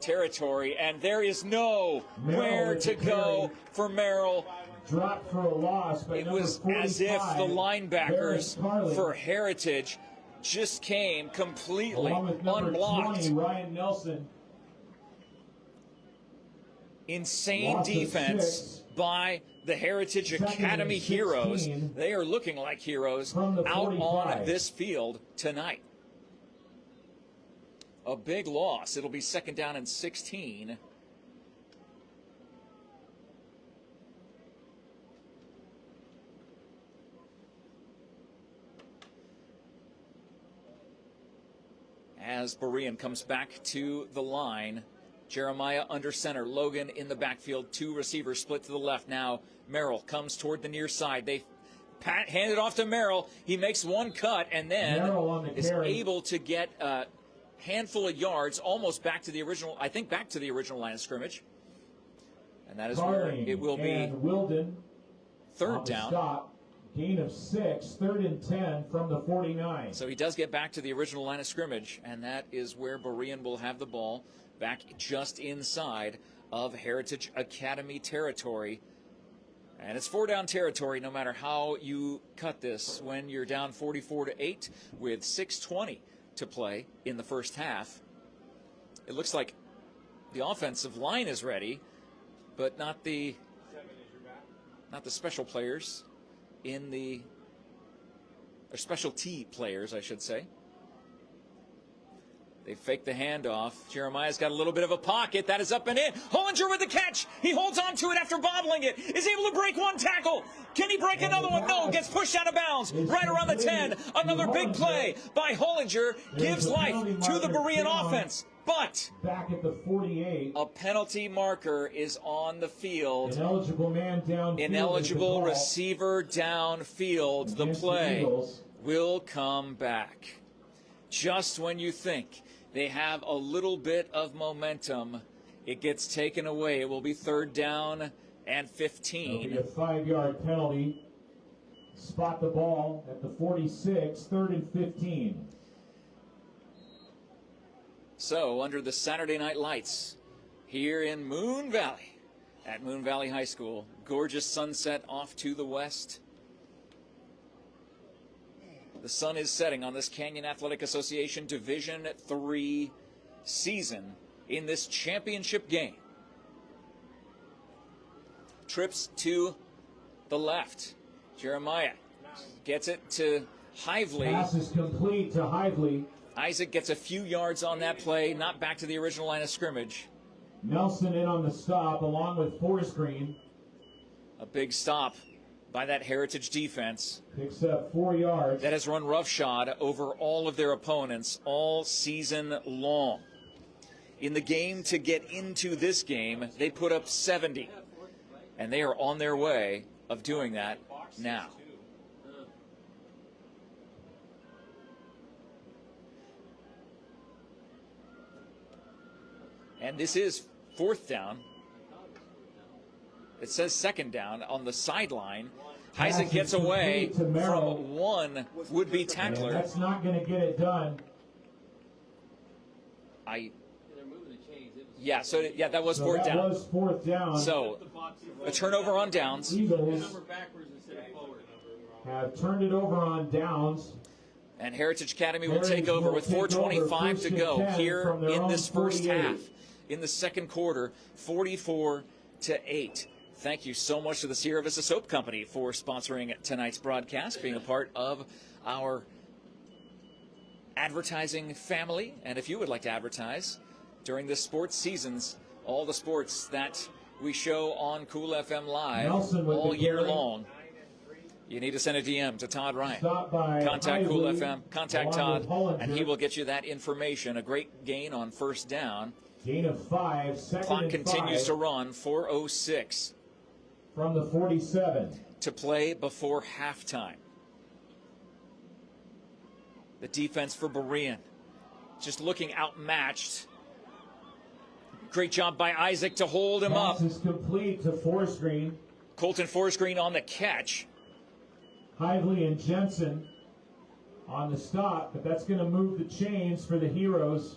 territory, and there is nowhere to go for Merrill. Dropped for a loss. It was as if the linebackers for Heritage just came completely unblocked. 20, Ryan Nelson. Insane defense by the Heritage Academy Heroes. They are looking like heroes out on this field tonight. A big loss. It'll be 2nd down and 16. As Berean comes back to the line, Jeremiah under center, Logan in the backfield, 2 receivers split to the left. Now Merrill comes toward the near side. They hand it off to Merrill. He makes one cut and then is able to get a handful of yards, almost back to the original, I think back to the original line of scrimmage. And that is where it will be Wilden 3rd down. Stop. Gain of 6, 3rd and 10 from the 49. So he does get back to the original line of scrimmage, and that is where Berean will have the ball back just inside of Heritage Academy territory. And it's 4-down territory no matter how you cut this when you're down 44-8 with 6:20 to play in the first half. It looks like the offensive line is ready, but not the special players in the, or specialty players, I should say. They fake the handoff. Jeremiah's got a little bit of a pocket. That is up and in. Hollinger with the catch. He holds on to it after bobbling it. Is able to break one tackle. Can he break another one? No. Gets pushed out of bounds. Right around the 10. Another big play by Hollinger gives life to the Berean offense. But back at the 48, a penalty marker is on the field. Ineligible man downfield. Ineligible receiver downfield. The play will come back. Just when you think they have a little bit of momentum, it gets taken away. It will be 3rd down and 15. It'll be a 5-yard penalty. Spot the ball at the 46, 3rd and 15. So, under the Saturday night lights here in Moon Valley at Moon Valley High School, gorgeous sunset off to the west. The sun is setting on this Canyon Athletic Association Division III season in this championship game. Trips to the left. Jeremiah gets it to Hively. Pass is complete to Hively. Isaac gets a few yards on that play, not back to the original line of scrimmage. Nelson in on the stop along with Forsgreen. A big stop by that Heritage defense. Picks up 4 yards. That has run roughshod over all of their opponents all season long. In the game to get into this game, they put up 70. And they are on their way of doing that now. And this is 4th down. It says 2nd down on the sideline. Isaac gets away from one would-be tackler. That's not going to get it done. Yeah, that was 4th down. That was 4th down. So, a turnover on downs. Eagles have turned it over on downs. And Heritage Academy will take over with 4:25 to go here in this first half. In the second quarter, 44-8. Thank you so much to the Sierra Vista Soap Company for sponsoring tonight's broadcast, being a part of our advertising family. And if you would like to advertise during the sports seasons, all the sports that we show on Cool FM Live all year long, you need to send a DM to Todd Ryan. Contact Cool FM, contact Todd, and he will get you that information. A great gain on 1st down. Gain of 5, 2nd Clock and continues 5. to run, 4:06. From the 47. To play before halftime. The defense for Berean just looking outmatched. Great job by Isaac to hold him up. Pass is complete to Forsgreen. Colton Forsgreen on the catch. Hively and Jensen. on the stop, but that's going to move the chains for the Heroes.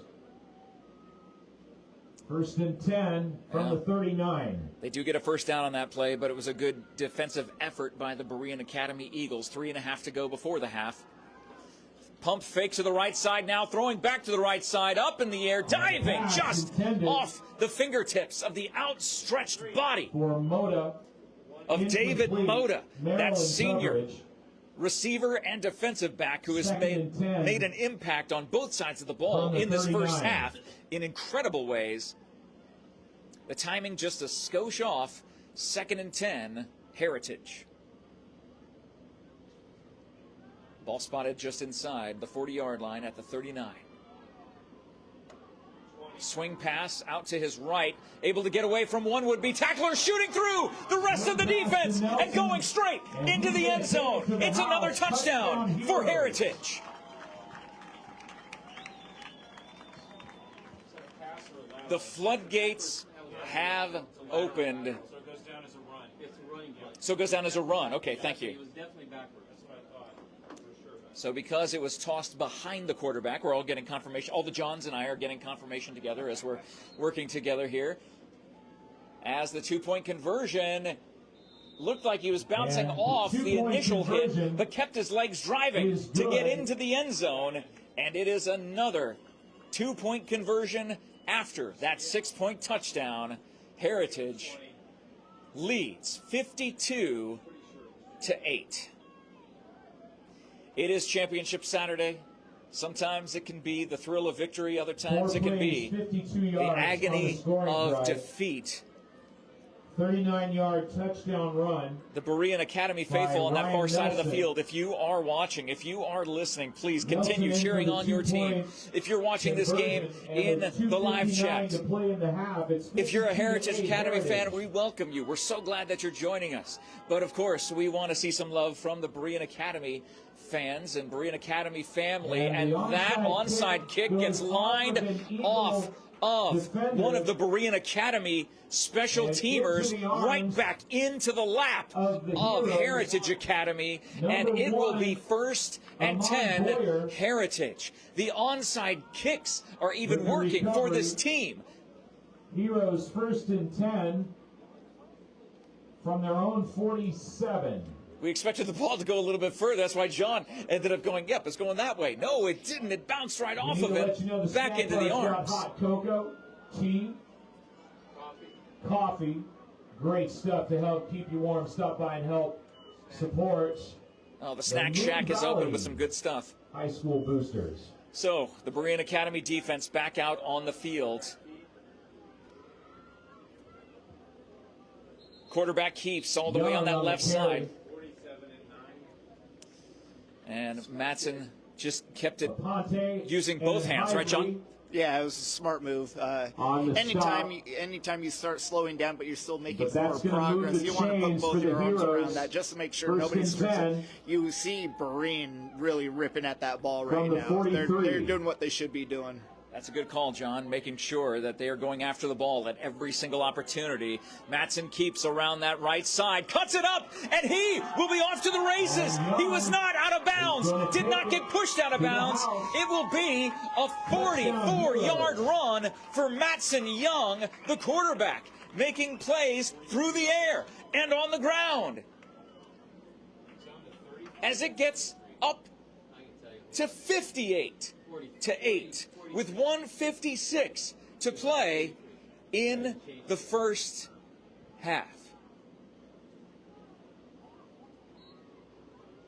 1st and 10 from the 39. They do get a first down on that play, but it was a good defensive effort by the Berean Academy Eagles. 3.5 to go before the half. Pump fake to the right side now, throwing back to the right side, up in the air, diving just off the fingertips of the outstretched body for Moda of David Moda, that senior coverage. Receiver and defensive back who has made an impact on both sides of the ball in this first half in incredible ways. The timing just a skosh off. 2nd and 10, Heritage. Ball spotted just inside the 40-yard line at the 39. Swing pass out to his right, able to get away from one would-be tackler, shooting through the rest of the defense and going straight into the end zone. It's another touchdown for Heritage. The floodgates have opened. So it goes down as a run. It's a running play. So it goes down as a run. Okay, thank It you. was definitely backward. That's what I thought. For sure. So because it was tossed behind the quarterback, we're all getting confirmation. All the Johns and I are getting confirmation together as we're working together here. As the two-point conversion looked like he was bouncing off the initial hit, but kept his legs driving to get into the end zone. And it is another two-point conversion after that 6-point touchdown. Heritage leads 52-8. It is Championship Saturday. Sometimes it can be the thrill of victory. Other times it can be the agony of defeat. 39-yard touchdown run. The Berean Academy faithful on that far side of the field, if you are watching, if you are listening, please continue cheering on your team. If you're watching this game in the live chat, if you're a Heritage Academy fan, we welcome you. We're so glad that you're joining us. But of course, we want to see some love from the Berean Academy fans and Berean Academy family. And that onside kick gets lined off of one of the Berean Academy special teamers right back into the lap of Heritage Academy, and it will be 1st and 10 Heritage. The onside kicks are even working for this team. Heroes 1st and 10 from their own 47. We expected the ball to go a little bit further. That's why John ended up going, yep, it's going that way. No, it didn't. It bounced right off of him, back into the arms. Hot cocoa, tea, coffee. Great stuff to help keep you warm. Stop by and help support. Oh, the Snack Shack is open with some good stuff. High school boosters. So, the Berean Academy defense back out on the field. Quarterback keeps all the way on that left side. And Mattson just kept it using both hands, right, John? Yeah, it was a smart move. Anytime you start slowing down, but you're still making forward progress, you want to put both your arms around that just to make sure nobody strips it. You see Berean really ripping at that ball right now. They're doing what they should be doing. That's a good call, John, making sure that they are going after the ball at every single opportunity. Mattson keeps around that right side, cuts it up, and he will be off to the races. He was not out of bounds, did not get pushed out of bounds. It will be a 44-yard run for Mattson Young, the quarterback, making plays through the air and on the ground. As it gets up to 58-8. With 1:56 to play in the first half.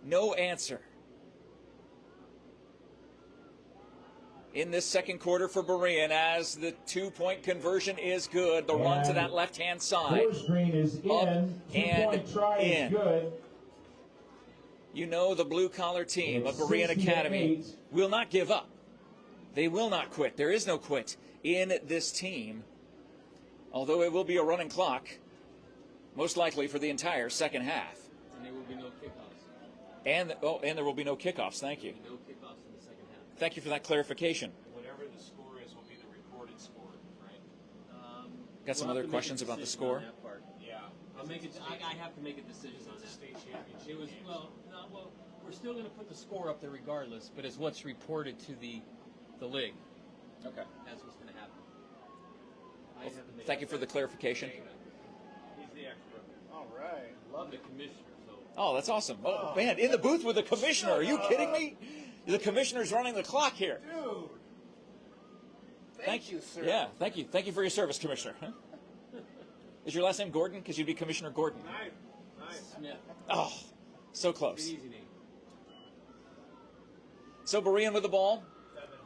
No answer in this second quarter for Berean as the two-point conversion is good. The run to that left-hand side. Green is in. Two-point try is good. You know the blue-collar team of Berean Academy will not give up. They will not quit. There is no quit in this team, although it will be a running clock, most likely for the entire second half. And there will be no kickoffs. And there will be no kickoffs. Thank you. No kickoffs in the second half. Thank you for that clarification. Whatever the score is will be the reported score, right? Got some other questions about the score? Yeah. I'll make it. I have to make a decision on that. State championship. It was games. well. we're still going to put the score up there regardless, but it's what's reported to the league. Okay. That's what's going to happen. Well, thank you for the clarification. He's the expert. All right. Love the commissioner. So. Oh, that's awesome. Oh, man, in the booth with the commissioner. Are you kidding me? The commissioner's running the clock here. Dude. Thank you, sir. Yeah, thank you. Thank you for your service, Commissioner. Is your last name Gordon? Because you'd be Commissioner Gordon. Nice. Smith. Oh, so close. Easy name. So Berean with the ball.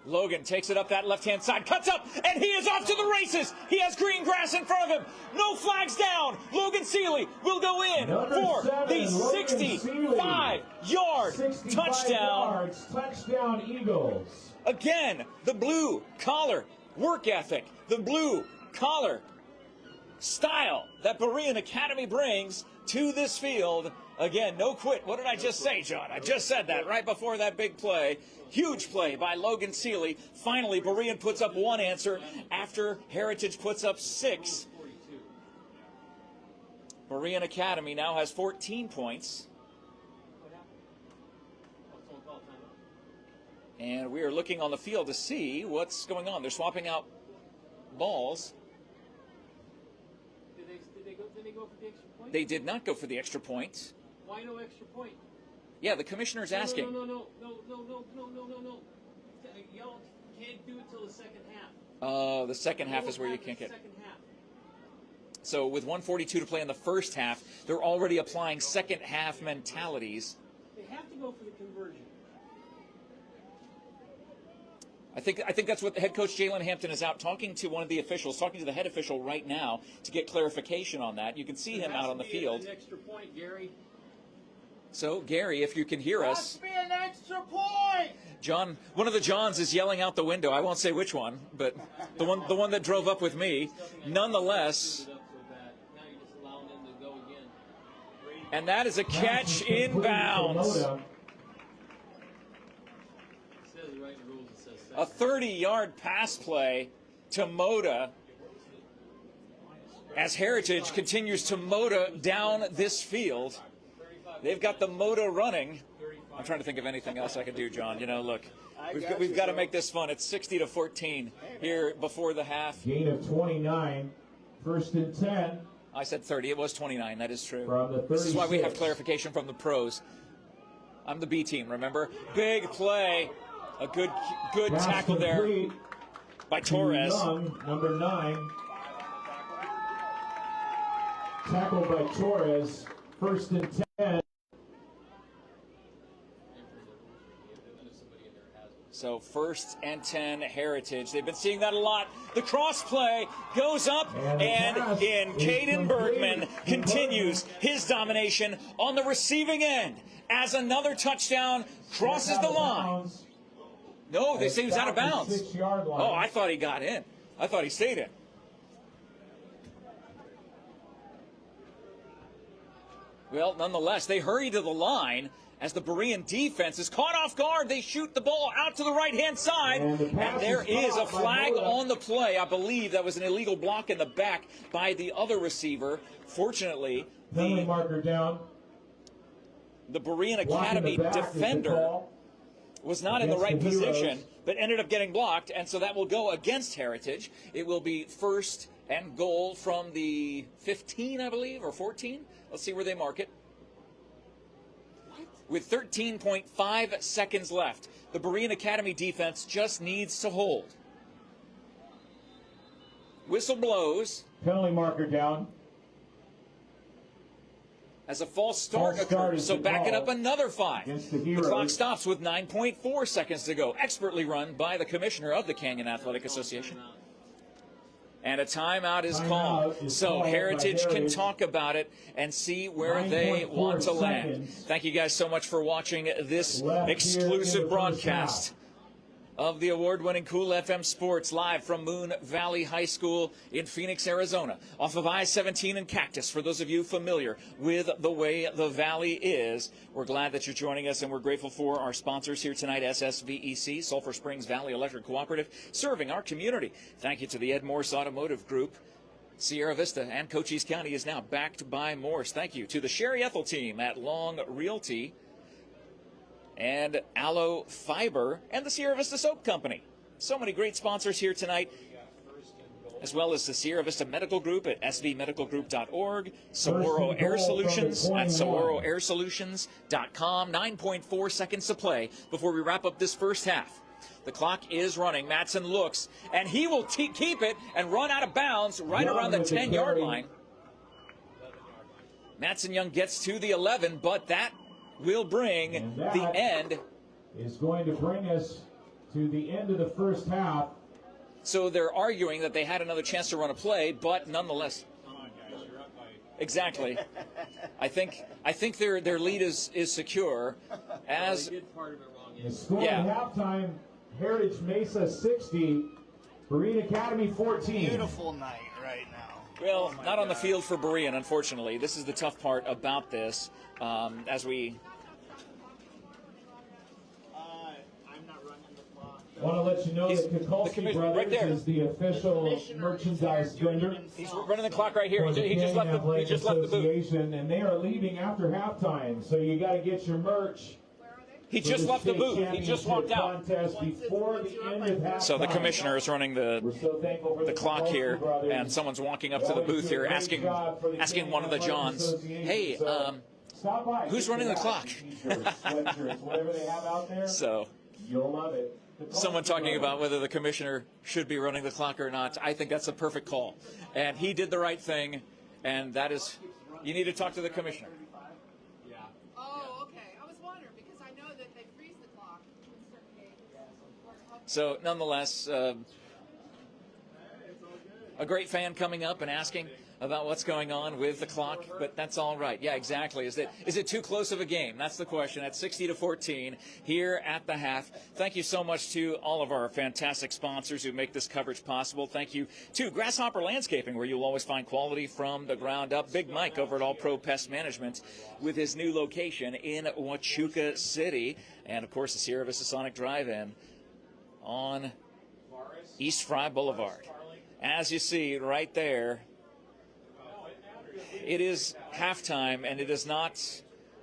Logan takes it up that left-hand side, cuts up, and he is off to the races. He has green grass in front of him. No flags down. Logan Seeley will go in for the 65-yard touchdown. Touchdown Eagles. Again, the blue-collar work ethic, the blue-collar style that BEREAN Academy brings to this field. Again, no quit. What did I just say, John? I just said that right before that big play. Huge play by Logan Seeley. Finally, BEREAN puts up one answer after Heritage puts up 6. BEREAN Academy now has 14 points. And we are looking on the field to see what's going on. They're swapping out balls. Did they go for the extra point? They did not go for the extra point. Why no extra point? Yeah, the commissioner's asking. No. Y'all can't do it till the second half. Oh, the second half is where you can't get. Second half. So with 1:42 to play in the first half, they're already applying second half mentalities. They have to go for the conversion. I think that's what the head coach Jalen Hampton is out talking to one of the officials, talking to the head official right now to get clarification on that. You can see him out on the field. An extra point, Gary. So, Gary, if you can hear us. Must be an extra point! John, one of the Johns is yelling out the window. I won't say which one, but the one that drove up with me. Nonetheless, and that is a catch inbounds. A 30-yard pass play to Moda as Heritage continues to Moda down this field. They've got the Moda running. I'm trying to think of anything else I can do, John. You know, look, we've got to make this fun. It's 60-14 here before the half. Gain of 29, 1st and 10. I said 30. It was 29. That is true. From the 36. This is why we have clarification from the pros. I'm the B team, remember? Big play. A good tackle there by Torres. Young, number 9. Tackled by Torres. 1st and 10. So 1st and 10 Heritage. They've been seeing that a lot. The cross play goes up, and Caden Bergman continues his domination on the receiving end as another touchdown crosses the line. No, they say he was out of bounds. Oh, I thought he got in. I thought he stayed in. Well, nonetheless, they hurry to the line as the BEREAN defense is caught off guard. They shoot the ball out to the right-hand side, and there is a flag on the play. I believe that was an illegal block in the back by the other receiver. Fortunately, the BEREAN Academy defender was not in the right position, but ended up getting blocked, and so that will go against Heritage. It will be 1st and goal from the 15, I believe, or 14. Let's see where they mark it. With 13.5 seconds left, the BEREAN Academy defense just needs to hold. Whistle blows. Penalty marker down. As a false start occurs, so back it up another 5. The clock stops with 9.4 seconds to go. Expertly run by the commissioner of the Canyon Athletic Association. And a timeout is called, so Heritage can talk about it and see where they want to land. Thank you guys so much for watching this exclusive broadcast of the award-winning Cool FM Sports live from Moon Valley High School in Phoenix, Arizona, off of I-17 and Cactus. For those of you familiar with the way the valley is, we're glad that you're joining us, and we're grateful for our sponsors here tonight, SSVEC, Sulphur Springs Valley Electric Cooperative, serving our community. Thank you to the Ed Morse Automotive Group. Sierra Vista and Cochise County is now backed by Morse. Thank you to the Sherry Ethel team at Long Realty. and ALLO Fiber, and the Sierra Vista Soap Company. So many great sponsors here tonight, as well as the Sierra Vista Medical Group at svmedicalgroup.org, Saguaro Air Solutions at saguaroairsolutions.com. 9.4 seconds to play before we wrap up this first half. The clock is running. Madsen looks, and he will keep it and run out of bounds right around the 10-yard line. Madsen Young gets to the 11, but that will bring the end. Is going to bring us to the end of the first half. So they're arguing that they had another chance to run a play, but nonetheless. Come on, guys, you're up by... Exactly. I think their lead is secure. As they did part of it wrong. The score at halftime, Heritage Mesa 60, BEREAN Academy 14. Beautiful night right now. Well, not on the field for BEREAN, unfortunately. This is the tough part about this. As we I want to let you know that Kukulski Brothers right there is the official merchandise vendor. He's running the clock right here. He just left the booth. And they are leaving after halftime, so you got to get your merch. He just left the booth. He just walked out. Before the end of halftime. So the commissioner is running the clock here, and someone's walking up to the booth here, asking one of the Johns, "Hey, who's running the clock?" So you'll love it. Someone talking about whether the commissioner should be running the clock or not. I think that's a perfect call, and he did the right thing, and that is, you need to talk to the commissioner. So, nonetheless, a great fan coming up and asking about what's going on with the clock, but that's all right. Yeah, exactly. Is it too close of a game? That's the question. At 60-14 here at the half. Thank you so much to all of our fantastic sponsors who make this coverage possible. Thank you to Grasshopper Landscaping, where you'll always find quality from the ground up. Big Mike over at All Pro Pest Management with his new location in Huachuca City. And, of course, the Sierra Vista Sonic Drive-In on East Fry Boulevard. As you see right there, it is halftime, and it is not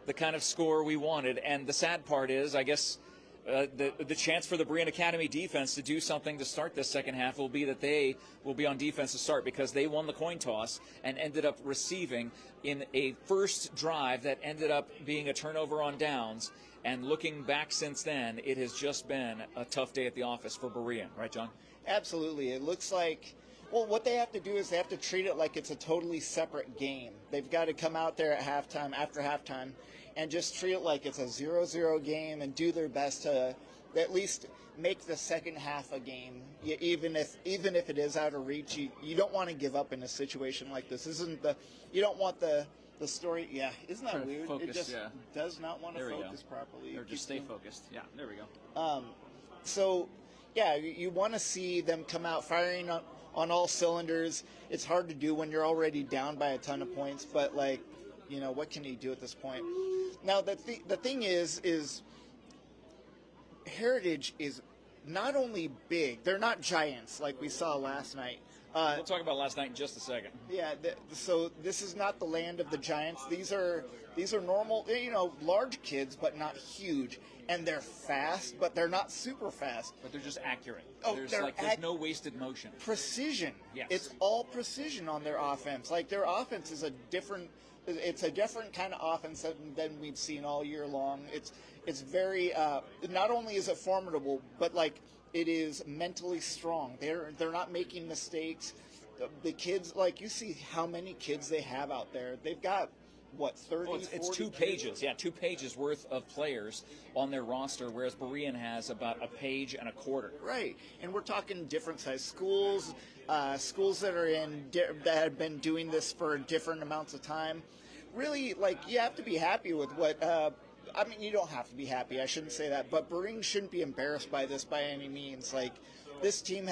the kind of score we wanted. And the sad part is, I guess, the chance for the BEREAN Academy defense to do something to start this second half will be that they will be on defense to start, because they won the coin toss and ended up receiving in a first drive that ended up being a turnover on downs. And looking back since then, it has just been a tough day at the office for BEREAN. Right, John? Absolutely. It looks like, well, what they have to do is they have to treat it like it's a totally separate game. They've got to come out there at halftime, after halftime, and just treat it like it's a 0-0 game and do their best to at least make the second half a game. Even if it is out of reach, you don't want to give up in a situation like this. You don't want the story, isn't that weird? Focus, it just does not want to focus properly. Or just stay focused. Yeah, there we go. You want to see them come out firing on all cylinders. It's hard to do when you're already down by a ton of points, but what can you do at this point? Now, the thing is Heritage is not only big, they're not giants like we saw last night. We'll talk about last night in just a second. Yeah, so this is not the land of the giants. These are normal, large kids, but not huge. And they're fast, but they're not super fast. But they're just accurate. Oh, there's no wasted motion. Precision. Yes. It's all precision on their offense. Like, their offense is a different kind of offense than we've seen all year long. It's very, not only is it formidable, but it is mentally strong. They're not making mistakes. The kids, you see how many kids they have out there. They've got, 30, it's 40 2 pages. Yeah, 2 pages worth of players on their roster, whereas BEREAN has about a page and a quarter. Right, and we're talking different size schools, schools that are that have been doing this for different amounts of time. Really, you have to be happy with what. You don't have to be happy. I shouldn't say that, but BEREAN shouldn't be embarrassed by this by any means. This team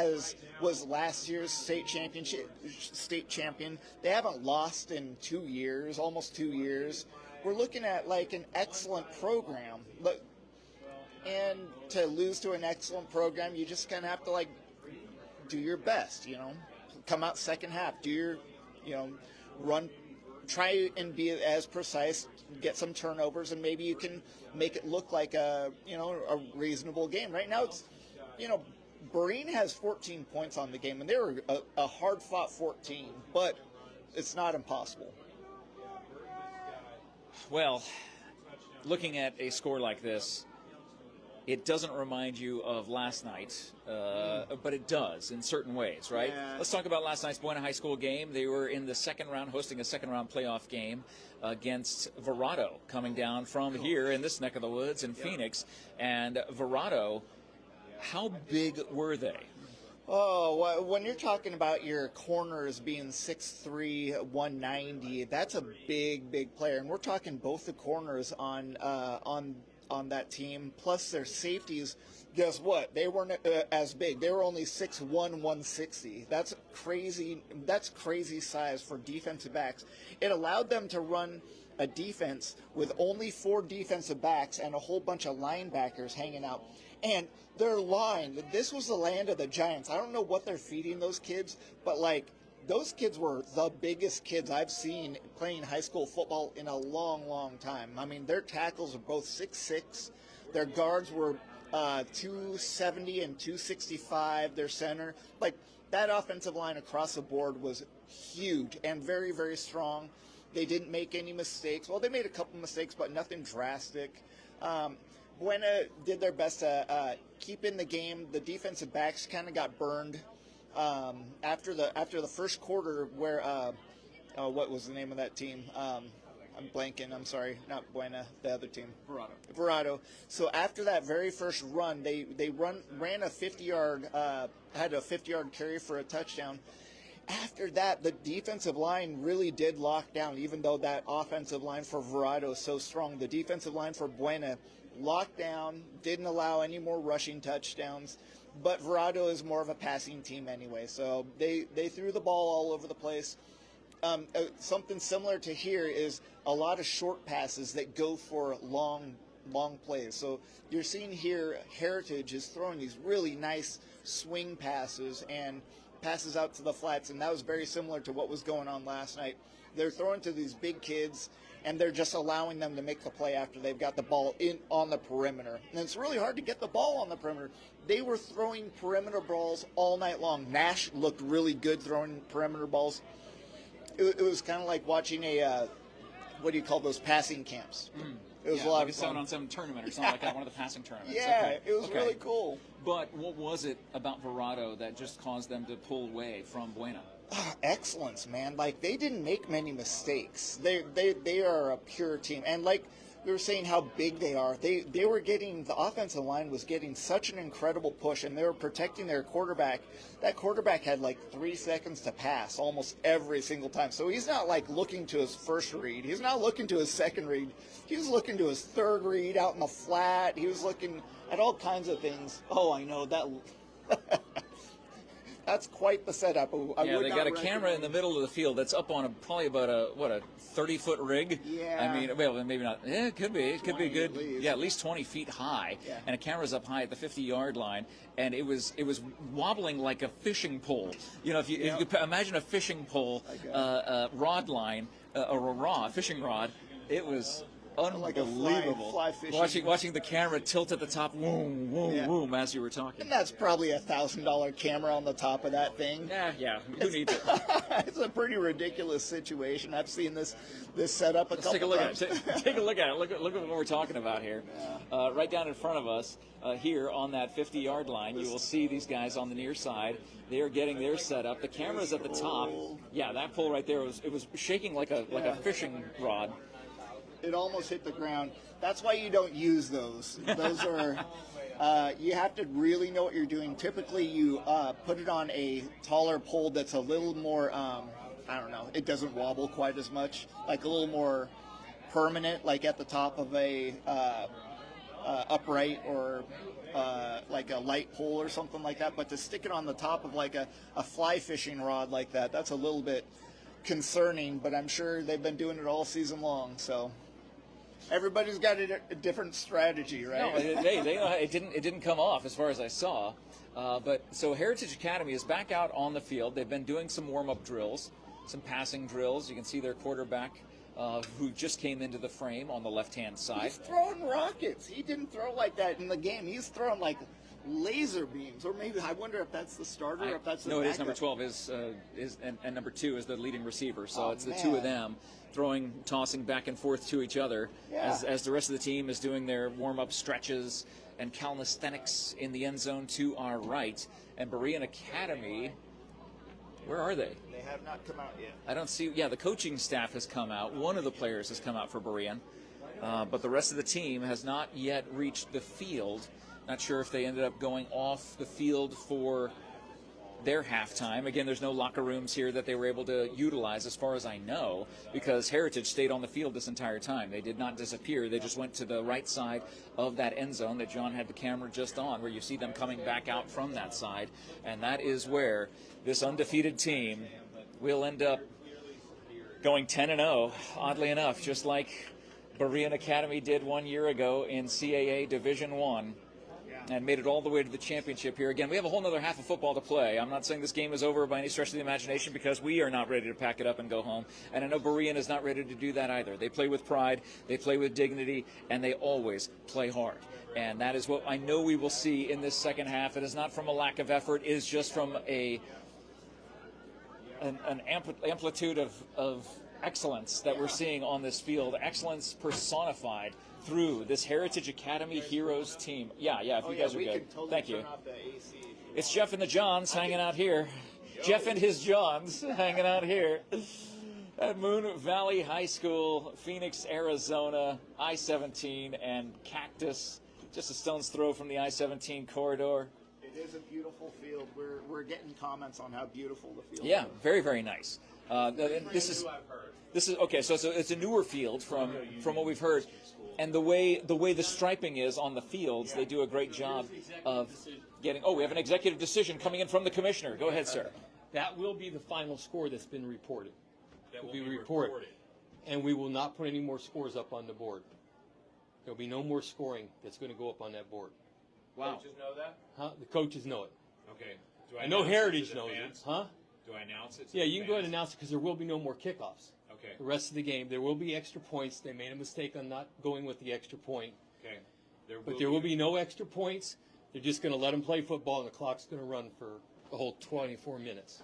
was last year's state champion. They haven't lost in 2 years, almost 2 years. We're looking at an excellent program. And to lose to an excellent program, you just kind of have to do your best. Come out second half, do your run try and be as precise, get some turnovers, and maybe you can make it look like a reasonable game. Right now, it's Bereen has 14 points on the game, and they were a hard-fought 14, but it's not impossible. Well, looking at a score like this, it doesn't remind you of last night, but it does in certain ways, right? Yeah. Let's talk about last night's Buena High School game. They were in the second round, hosting a second-round playoff game against Verado, coming down from here in this neck of the woods in Phoenix. And Verado, how big were they? Oh, when you're talking about your corners being 6'3", 190, that's a big player. And we're talking both the corners on that team, plus their safeties. Guess what? They weren't as big. They were only 6'1", 160. That's crazy. That's crazy size for defensive backs. It allowed them to run a defense with only 4 defensive backs and a whole bunch of linebackers hanging out. And their line, this was the land of the Giants. I don't know what they're feeding those kids, but those kids were the biggest kids I've seen playing high school football in a long time. I mean, their tackles are both 6'6". Their guards were 270 and 265. Their center, that offensive line across the board was huge and very strong. They didn't make any mistakes. Well, they made a couple mistakes, but nothing drastic. Buena did their best to keep in the game. The defensive backs kind of got burned after the first quarter, where what was the name of that team? I'm blanking. I'm sorry, not Buena. The other team, Verado. So after that very first run, they ran a 50-yard had a 50-yard carry for a touchdown. After that, the defensive line really did lock down. Even though that offensive line for Verado is so strong, the defensive line for Buena locked down, didn't allow any more rushing touchdowns. But Verado is more of a passing team anyway, so they threw the ball all over the place. Something similar to here is a lot of short passes that go for long plays. So you're seeing here Heritage is throwing these really nice swing passes and passes out to the flats, and that was very similar to what was going on last night. They're throwing to these big kids, and they're just allowing them to make the play after they've got the ball in on the perimeter. And it's really hard to get the ball on the perimeter. They were throwing perimeter balls all night long. Nash looked really good throwing perimeter balls. It was kind of like watching a, what do you call those, passing camps. It was a lot like of fun. a 7-on-7 tournament or something like that, one of the passing tournaments. Yeah, it was really cool. But what was it about Verado that just caused them to pull away from Buena? Excellence, man. They didn't make many mistakes. They are a pure team. And we were saying how big they are. They were getting, the offensive line was getting such an incredible push, and they were protecting their quarterback. That quarterback had 3 seconds to pass almost every single time. So he's not looking to his first read. He's not looking to his second read. He was looking to his third read out in the flat. He was looking at all kinds of things. Oh, I know that. That's quite the setup. They got a camera in the middle of the field that's up on probably about a 30-foot rig. Yeah. I mean, well, maybe not. It could be. It could be good. At least 20 feet high. Yeah. And a camera's up high at the 50-yard line, and it was wobbling like a fishing pole. If you imagine a fishing pole, rod line or a fishing rod, it was unbelievable. Fly fishing. Watching the camera tilt at the top, boom, as you were talking. And that's probably a $1,000 camera on the top of that thing. Yeah. Who needs it? It's a pretty ridiculous situation. I've seen this setup a couple times. Take a look at it. Look at what we're talking about here. Yeah. Right down in front of us, here on that 50-yard line, you will see these guys on the near side. They are getting their setup. The camera's at the top. Yeah, that pole right there was shaking like a fishing rod. It almost hit the ground. That's why you don't use those. Those are, you have to really know what you're doing. Typically, you put it on a taller pole that's a little more, it doesn't wobble quite as much, a little more permanent, at the top of a upright or a light pole or something like that. But to stick it on the top of a fly fishing rod like that, that's a little bit concerning, but I'm sure they've been doing it all season long, so everybody's got a different strategy, right? No, it didn't come off as far as I saw. But so Heritage Academy is back out on the field. They've been doing some warm-up drills. some passing drills. You can see their quarterback who just came into the frame on the left-hand side. He's throwing rockets. He didn't throw like that in the game. He's throwing like laser beams, or maybe I wonder if that's the starter or if that's the no, it backup. is number 12 and number 2 is the leading receiver. So it's the two of them throwing, tossing back and forth to each other as the rest of the team is doing their warm-up stretches and calisthenics in the end zone to our right. And BEREAN Academy, where are they? They have not come out yet. I don't see. Yeah, the coaching staff has come out. One of the players has come out for BEREAN, but the rest of the team has not yet reached the field. Not sure if they ended up going off the field for their halftime. Again, there's no locker rooms here that they were able to utilize, as far as I know, because Heritage stayed on the field this entire time. They did not disappear. They just went to the right side of that end zone that John had the camera just on, where you see them coming back out from that side. And that is where this undefeated team will end up going 10-0, oddly enough, just like BEREAN Academy did 1 year ago in CAA Division I. And made it all the way to the championship here. Again, we have a whole other half of football to play. I'm not saying this game is over by any stretch of the imagination, because we are not ready to pack it up and go home. And I know BEREAN is not ready to do that either. They play with pride, they play with dignity, and they always play hard. And that is what I know we will see in this second half. It is not from a lack of effort. It is just from an amplitude of excellence that we're seeing on this field. Excellence personified through this Heritage Academy Heroes team. Yeah, if you guys are good. Totally Thank you. off the AC. It's Jeff and the Johns hanging out here. Jeff and his Johns hanging out here at Moon Valley High School, Phoenix, Arizona, I-17 and Cactus, just a stone's throw from the I-17 corridor. It is a beautiful field. We're getting comments on how beautiful the field is. Yeah, very, very nice. This is okay. So it's a newer field from what we've heard. And the way the striping is on the fields, they do a great job of getting. Oh, we have an executive decision coming in from the commissioner. Go ahead, sir. That will be the final score that's been reported. That will be reported. And we will not put any more scores up on the board. There will be no more scoring that's going to go up on that board. Wow. Coaches know that? Huh? The coaches know it. Okay. I know Heritage knows it. Huh? Do I announce it? Yeah, you can go ahead and announce it, because there will be no more kickoffs. Okay. The rest of the game, there will be extra points. They made a mistake on not going with the extra point. Okay. There will be no extra points. They're just going to let them play football, and the clock's going to run for the whole 24 minutes.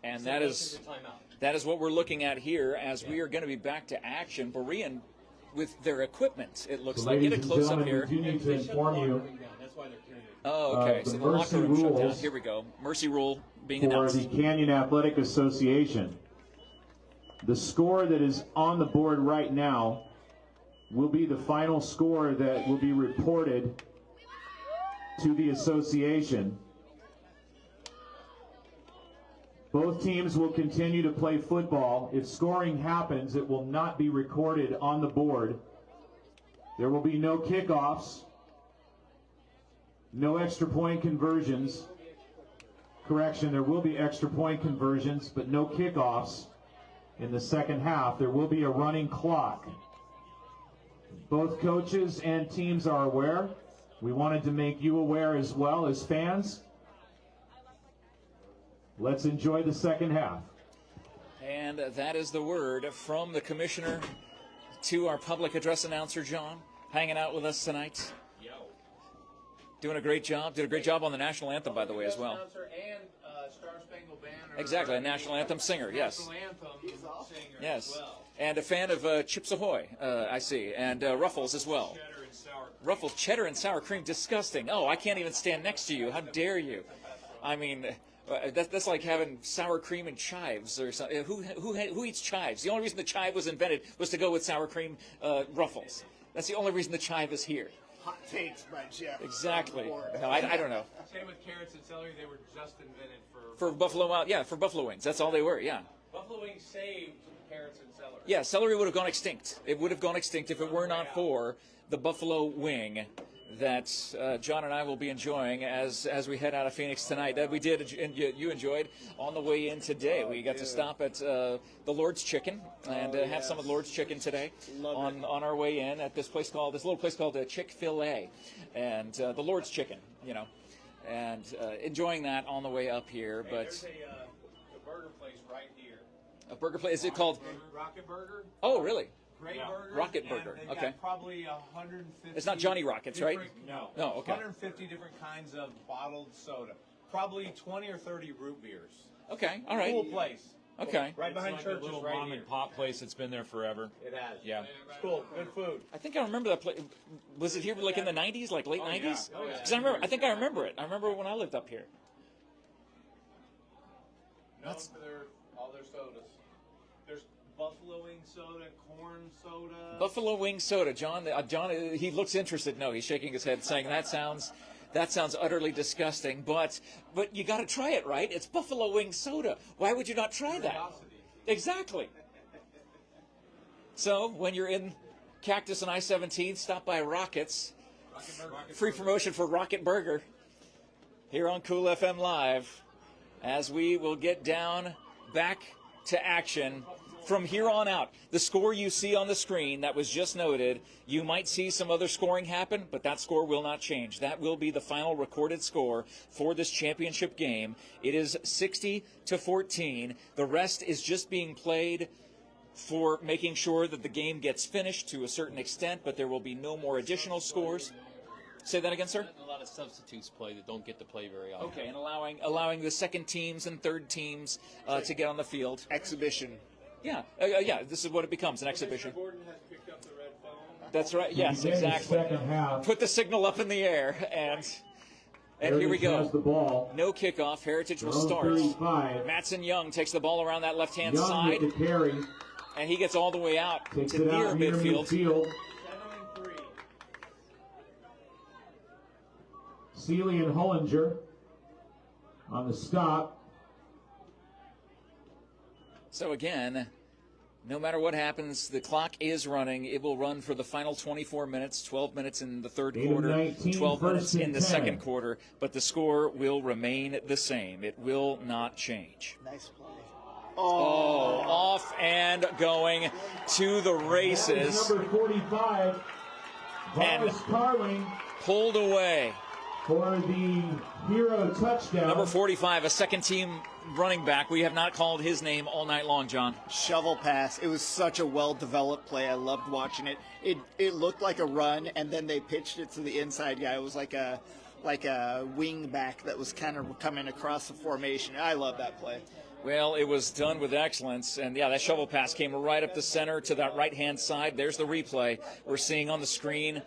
And So that that's is the timeout. that is what we're looking at here as we are going to be back to action. BEREAN with their equipment. It looks like. Get a close up here. We do need to inform you That's why they're carrying it. Oh, okay. the So the locker room mercy shut down. rules Here we go. Mercy rule being for announced. the Canyon Athletic Association. The score that is on the board right now will be the final score that will be reported to the association. Both teams will continue to play football. If scoring happens, it will not be recorded on the board. There will be no kickoffs, no extra point conversions. Correction, there will be extra point conversions, but no kickoffs in the second half. There will be a running clock. Both coaches and teams are aware. We wanted to make you aware as well as fans. Let's enjoy the second half. And that is the word from the commissioner to our public address announcer, John, hanging out with us tonight. Doing a great job. Did a great job on the national anthem, by the way, as well. And Star Spangled Banner. Exactly, a national anthem singer, yes. National anthem singer Yes. as well. And a fan of Chips Ahoy, I see, and Ruffles as well. Cheddar and sour cream. Ruffles, cheddar and sour cream, disgusting. Oh, I can't even stand next to you. How dare you? I mean, that's like having sour cream and chives or something. Who eats chives? The only reason the chive was invented was to go with sour cream Ruffles. That's the only reason the chive is here. Hot takes by Jeff. Exactly. No, I don't know. Same with carrots and celery. They were just invented For Buffalo Wild, yeah, for buffalo wings. That's all they were, yeah. Buffalo wings saved carrots and celery. Yeah, celery would have gone extinct. It would have gone extinct if it were not for the buffalo wing that John and I will be enjoying as we head out of Phoenix tonight. That we did, and you enjoyed on the way in today. We got to stop at the Lord's Chicken and have some of Lord's Chicken today on our way in at this little place called Chick-fil-A, and the Lord's Chicken, you know, and enjoying that on the way up here. But There's a burger place right here. A burger place. Is it called? Rocket Burger. Oh, really? Great burger. Rocket Burger. They've Okay. got probably 150. It's not Johnny Rockets, right? No. No. Okay. 150 different kinds of bottled soda. Probably 20 or 30 root beers. Okay. All right. Cool place. Okay. Right behind It's like churches, a little right mom here. and pop place that's been there forever. It has. Yeah. It's cool. Good food. I think I remember that place. Was it here like in the 90s, like late 90s? Oh, yeah. 'Cause I think I remember it. I remember when I lived up here. Known for all their sodas. There's buffalo wing soda, corn soda. Buffalo wing soda. John, he looks interested. No, he's shaking his head, saying that sounds utterly disgusting. But you got to try it, right? It's buffalo wing soda. Why would you not try that? Curiosity. Exactly. So when you're in Cactus and I-17, stop by Rockets. Free promotion for Rocket Burger here on Cool FM Live, as we will get down back to action from here on out. The score you see on the screen that was just noted, you might see some other scoring happen, but that score will not change. That will be the final recorded score for this championship game. It is 60-14. The rest is just being played for making sure that the game gets finished to a certain extent, but there will be no more additional scores. Say that again, sir? A lot of substitutes play that don't get to play very often. Okay, and allowing the second teams and third teams to get on the field. Exhibition. Yeah, this is what it becomes, an exhibition. Gordon has picked up the red phone. That's right, yes, exactly. Second half. Put the signal up in the air, and here we Heritage has the go. ball. No kickoff. Heritage will Their own start. 35. Matson Young takes the ball around that left-hand Young side, with the carry. and he gets all the way out Takes to it near out near midfield. 7-3. Seeley and Hollinger on the stop. So again, no matter what happens, the clock is running. It will run for the final 24 minutes, 12 minutes in the third 8 of quarter, 19, 12 minutes first and in the 10. second quarter, but the score will remain the same. It will not change. Nice play. Oh, off and going to the races. Number 45, And- Thomas Carling Pulled away. for the hero touchdown. Number 45, a second-team running back. We have not called his name all night long, John. Shovel pass. It was such a well-developed play. I loved watching it. It looked like a run, and then they pitched it to the inside guy. It was like a wing back that was kind of coming across the formation. I love that play. Well, it was done with excellence, and yeah, that shovel pass came right up the center to that right-hand side. There's the replay we're seeing on the screen,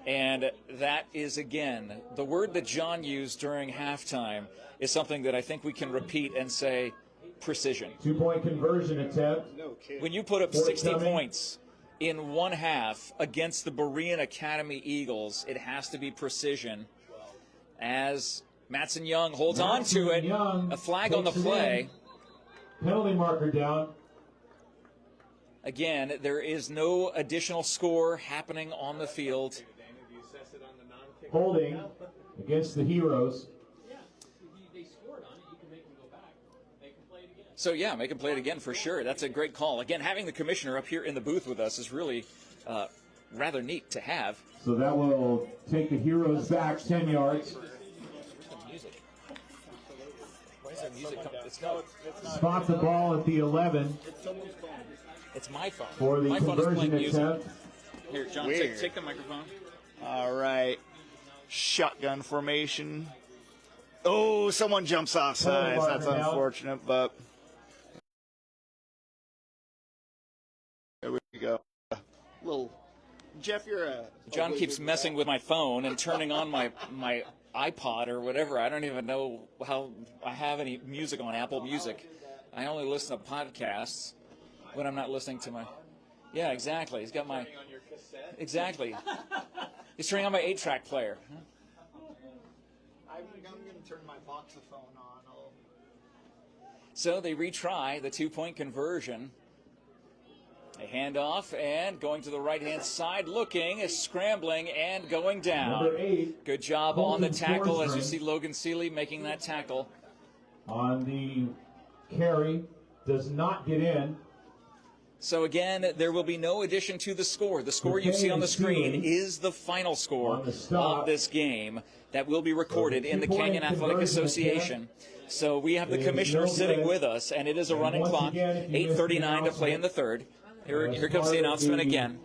and that is, again, the word that John used during halftime is something that I think we can repeat and say precision. 2-point conversion attempt. No kidding. When you put up 60 Forthcoming. points in one half against the BEREAN Academy Eagles, it has to be precision. As Matson Young holds on to it, Young a flag on the takes it play. in. Penalty marker down. Again, there is no additional score happening on the field. Do you assess it on the non-kick? Holding against the Heroes. Yeah, they scored on it. You can make them go back. They can play it again. So, yeah, make him play it again for sure. That's a great call. Again, having the commissioner up here in the booth with us is really rather neat to have. So that will take the Heroes back 10 yards. Why is that music coming? It's not. Spot the ball at the 11 It's my phone. for the My phone is playing conversion music. attempt. Here, John, Weird. take the microphone. All right. Shotgun formation. Oh, someone jumps off sides. That's Marker now. unfortunate, but there we go. Little Jeff, you're a John keeps messing with my phone and turning on my iPod or whatever. I don't even know how I have any music on Apple Music. I only listen to podcasts when I'm not listening to my... Yeah, exactly. He's got my... Exactly. He's turning on my 8-track player. I'm going to turn my voxophone on. So they retry the 2-point conversion. A handoff and going to the right-hand side, looking, scrambling, and going down. Number 8 Good job on the Colton tackle as you Forsgren. see Logan Seeley making that tackle. on the carry. Does not get in. So again, there will be no addition to the score. The score you see on the screen is the final score of this game that will be recorded in the Canyon Athletic Association. So we have the commissioner sitting with us, and it is a running clock, 8:39 to play in the third. Here comes the announcement again.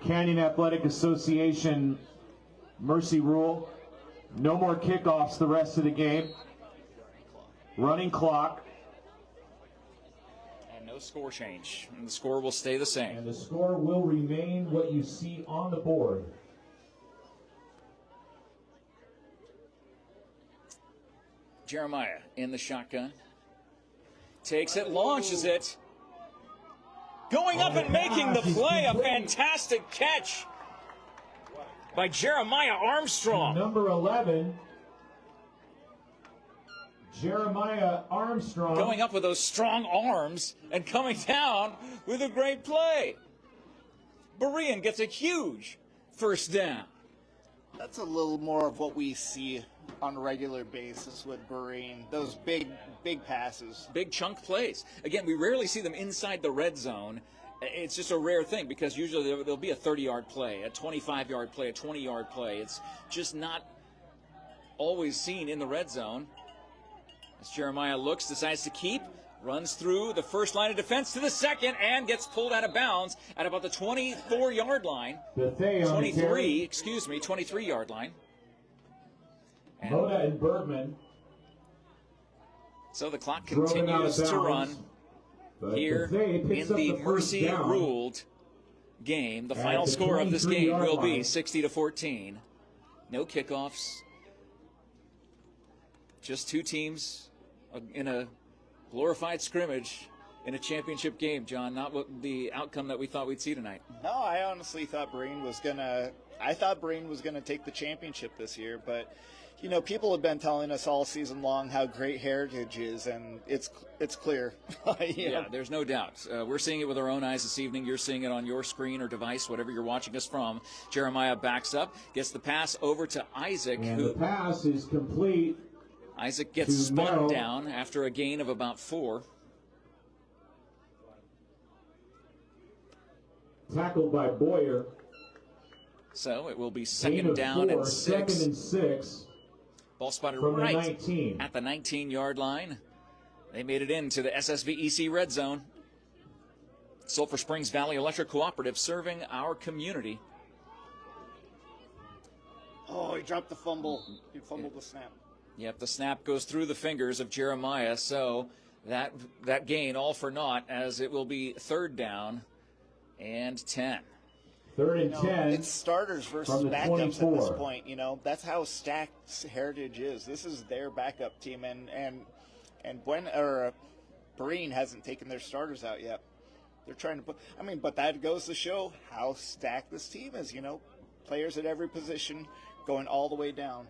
Canyon Athletic Association mercy rule. No more kickoffs the rest of the game. Running clock. No score change, and the score will stay the same. And the score will remain what you see on the board. Jeremiah in the shotgun. Takes it, launches it. Going up and making the play, a fantastic catch by Jeremiah Armstrong. Number 11. Jeremiah Armstrong. Going up with those strong arms and coming down with a great play. Berean gets a huge first down. That's a little more of what we see on a regular basis with Berean. Those big passes. Big chunk plays. Again, we rarely see them inside the red zone. It's just a rare thing because usually there'll be a 30-yard play, a 25-yard play, a 20-yard play. It's just not always seen in the red zone. As Jeremiah looks, decides to keep, runs through the first line of defense to the second, and gets pulled out of bounds at about the 24-yard line. 23-yard line. Moda and Bergman. So the clock continues to run here in the mercy-ruled game. The final score of this game will be 60-14. No kickoffs. Just two teams in a glorified scrimmage in a championship game, John. Not what the outcome that we thought we'd see tonight. No, I honestly thought Berean was gonna take the championship this year, but you know, people have been telling us all season long how great Heritage is, and it's clear. Yeah, there's no doubt. We're seeing it with our own eyes this evening. You're seeing it on your screen or device, whatever you're watching us from. Jeremiah backs up, gets the pass over to Isaac. And the pass is complete. Isaac gets spun down after a gain of about 4. Tackled by Boyer. So it will be second down and 6. Second and 6. Ball spotted from right the 19. At the 19-yard line. They made it into the SSVEC red zone. Sulphur Springs Valley Electric Cooperative serving our community. Oh, he dropped the fumble. He fumbled the snap. Yep, the snap goes through the fingers of Jeremiah, so that gain all for naught, as it will be third down and 10. Third and 10. It's starters versus backups at this point. You know, that's how stacked Heritage is. This is their backup team, and Berean hasn't taken their starters out yet. They're trying to put. I mean, but that goes to show how stacked this team is. You know, players at every position going all the way down.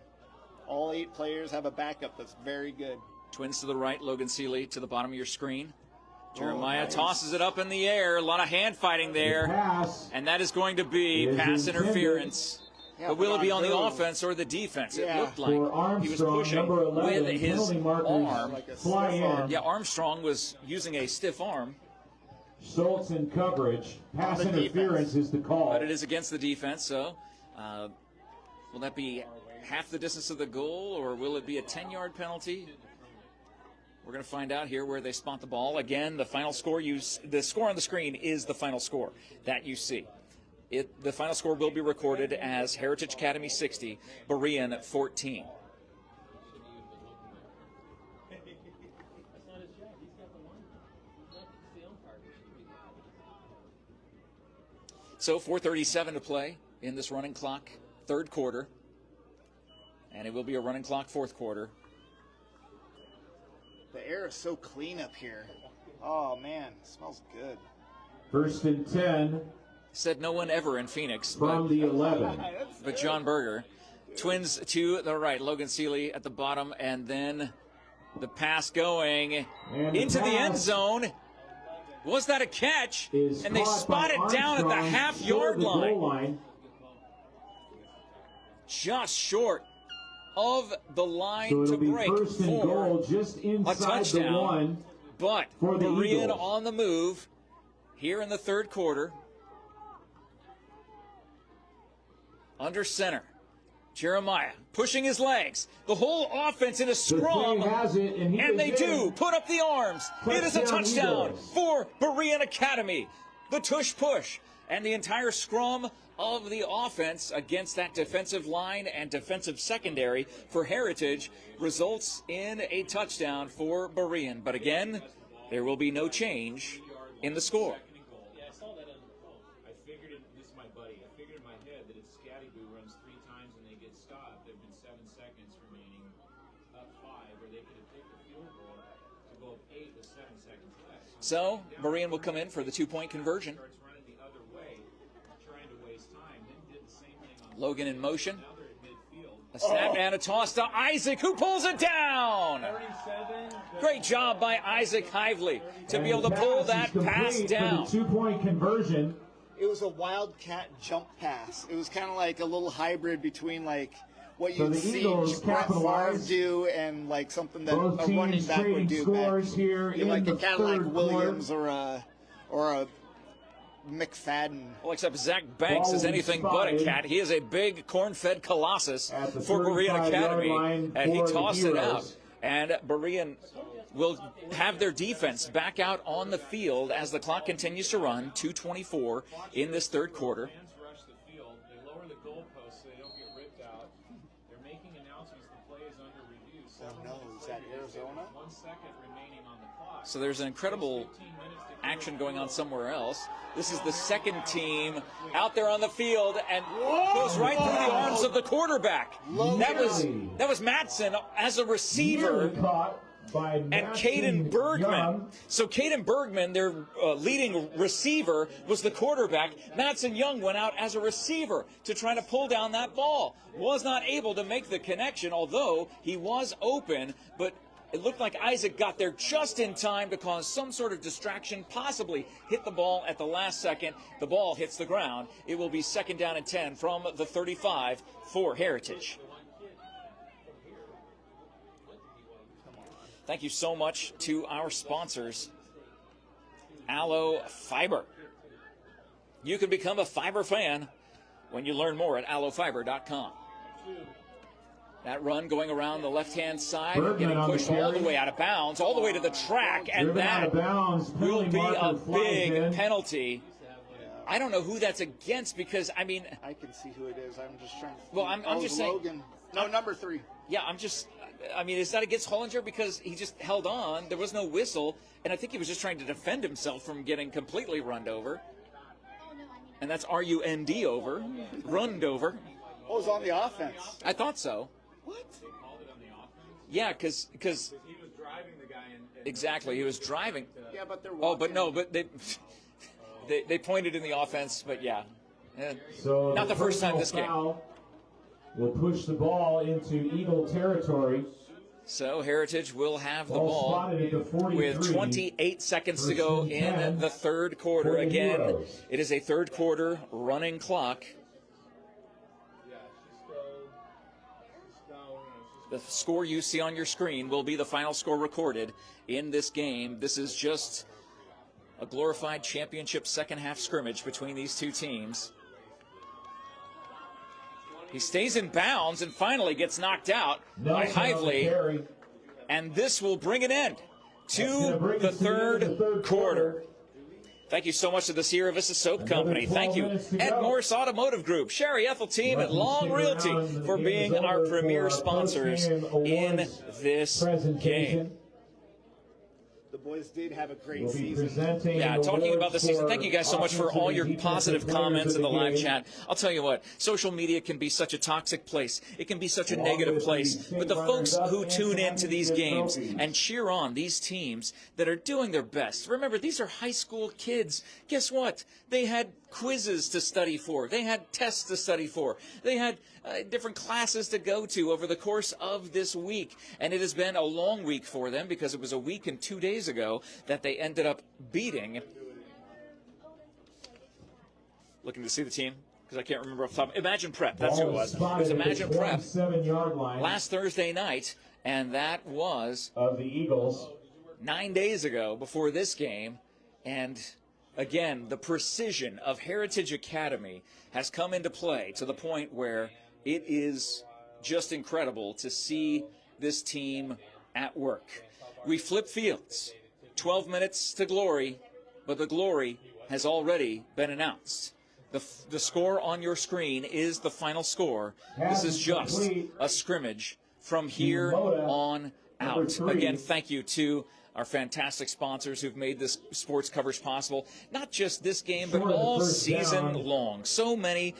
All 8 players have a backup that's very good. Twins to the right, Logan Seeley to the bottom of your screen. Jeremiah tosses it up in the air. A lot of hand fighting there. And that is going to be pass interference. Yeah, but will it be on the offense or the defense? It looked like he was pushing with his arm. Yeah, Armstrong was using a stiff arm. Schultz in coverage. Pass interference is the call. But it is against the defense, so will that be half the distance of the goal, or will it be a 10-yard penalty? We're going to find out here where they spot the ball. Again, the final score the score on the screen is the final score that you see. The final score will be recorded as Heritage Academy 60, Berean 14. So 4:37 to play in this running clock, third quarter. And it will be a running clock fourth quarter. The air is so clean up here. Oh, man, it smells good. First and 10. Said no one ever in Phoenix. From the 11. But John Berger. Twins to the right. Logan Seeley at the bottom. And then the pass going into the end zone. Was that a catch? And they spot it down at the half-yard line. Just short of the line to break for just a touchdown. But Berean on the move. here in the third quarter. Under center. Jeremiah pushing his legs. The whole offense in a scrum. And they do put up the arms. It is a touchdown for BEREAN Academy. The tush push and the entire scrum of the offense against that defensive line and defensive secondary for Heritage results in a touchdown for BEREAN. But again, there will be no change in the score. Yeah, I saw that on the phone. I figured it, this is my buddy, I figured in my head that if Scatty-Boo runs 3 times and they get stopped, there have been 7 seconds remaining, up 5, or they could have picked the field goal to go up 8 with 7 seconds left. So, BEREAN will come in for the 2-point conversion. Starts running the other way, trying to waste time, then did the same thing on Logan in motion. now they're at midfield. A snap and a toss to Isaac, who pulls it down. 37. Great job by Isaac Hively to be able to pull that pass down. 2-point conversion. It was a wildcat jump pass. It was kind of like a little hybrid between like what So you'd the see Eagles Brett Favre capitalize. do and like something that Both a teams running back trading would do. scores Back, here in like the kind of like third Williams or a McFadden. Well, except Zach Banks is anything but a cat. He is a big corn-fed colossus for BEREAN Academy, and he tossed it out. And BEREAN will have their defense back out on the field as the clock continues to run. 2:24 in this third quarter. Fans rush the field. They lower the goalposts so they don't get ripped out. They're making announcements. The play is under review. Oh no, is that Arizona? 1 second remaining on the clock. So there's an incredible action going on somewhere else. This is the second team out there on the field and goes right through the arms of the quarterback. That was Matson as a receiver. And Caden Bergman. So Caden Bergman, their leading receiver, was the quarterback. Matson Young went out as a receiver to try to pull down that ball. Was not able to make the connection, although he was open, but it looked like Isaac got there just in time to cause some sort of distraction, possibly hit the ball at the last second. The ball hits the ground. It will be 2nd down and 10 from the 35 for Heritage. Thank you so much to our sponsors, ALLO Fiber. You can become a fiber fan when you learn more at allofiber.com. That run going around the left-hand side, getting pushed all the way out of bounds, all the way to the track, and that will be a big penalty. I don't know who that's against because, I mean... I can see who it is. I'm just trying to... Well, I'm just saying... Logan. No, number 3. Yeah, I mean, is that against Hollinger because he just held on? There was no whistle, and I think he was just trying to defend himself from getting completely runned over. And that's R-U-N-D over, runned over. Oh, it was on the offense. I thought so. What? Yeah, because he was driving the guy in. Exactly, he was driving. Yeah, but they're walking. Oh, but no, but they pointed in the offense, but yeah. So not the first time this game. Will push the ball into Eagle territory. So Heritage will have the ball with 28 seconds to go in the third quarter. Again, it is a third quarter running clock. The score you see on your screen will be the final score recorded in this game. This is just a glorified championship second half scrimmage between these two teams. He stays in bounds and finally gets knocked out by Hively. And this will bring an end to the third quarter. Thank you so much to the Sierra Vista Soap Company. Thank you, Ed Morse Automotive Group, Sherry Ethel Team, and Long Realty for being our premier sponsors in this game. The boys did have a great season. Yeah, talking about the season, thank you guys so much for all your positive comments in the live chat. I'll tell you what, social media can be such a toxic place. It can be such a negative place. But the folks who tune into these games and cheer on these teams that are doing their best. Remember, these are high school kids. Guess what? They had quizzes to study for. They had tests to study for. They had different classes to go to over the course of this week. And it has been a long week for them because it was a week and 2 days ago that they ended up beating. Looking to see the team because I can't remember off the top. Imagine Prep, that's who it was. It was Imagine Prep last Thursday night, and that was of the Eagles 9 days ago before this game. And again, the precision of Heritage Academy has come into play to the point where it is just incredible to see this team at work. We flip fields, 12 minutes to glory, but the glory has already been announced. The score on your screen is the final score. This is just a scrimmage from here on out. Again, thank you to our fantastic sponsors who've made this sports coverage possible. Not just this game, but all season long. So many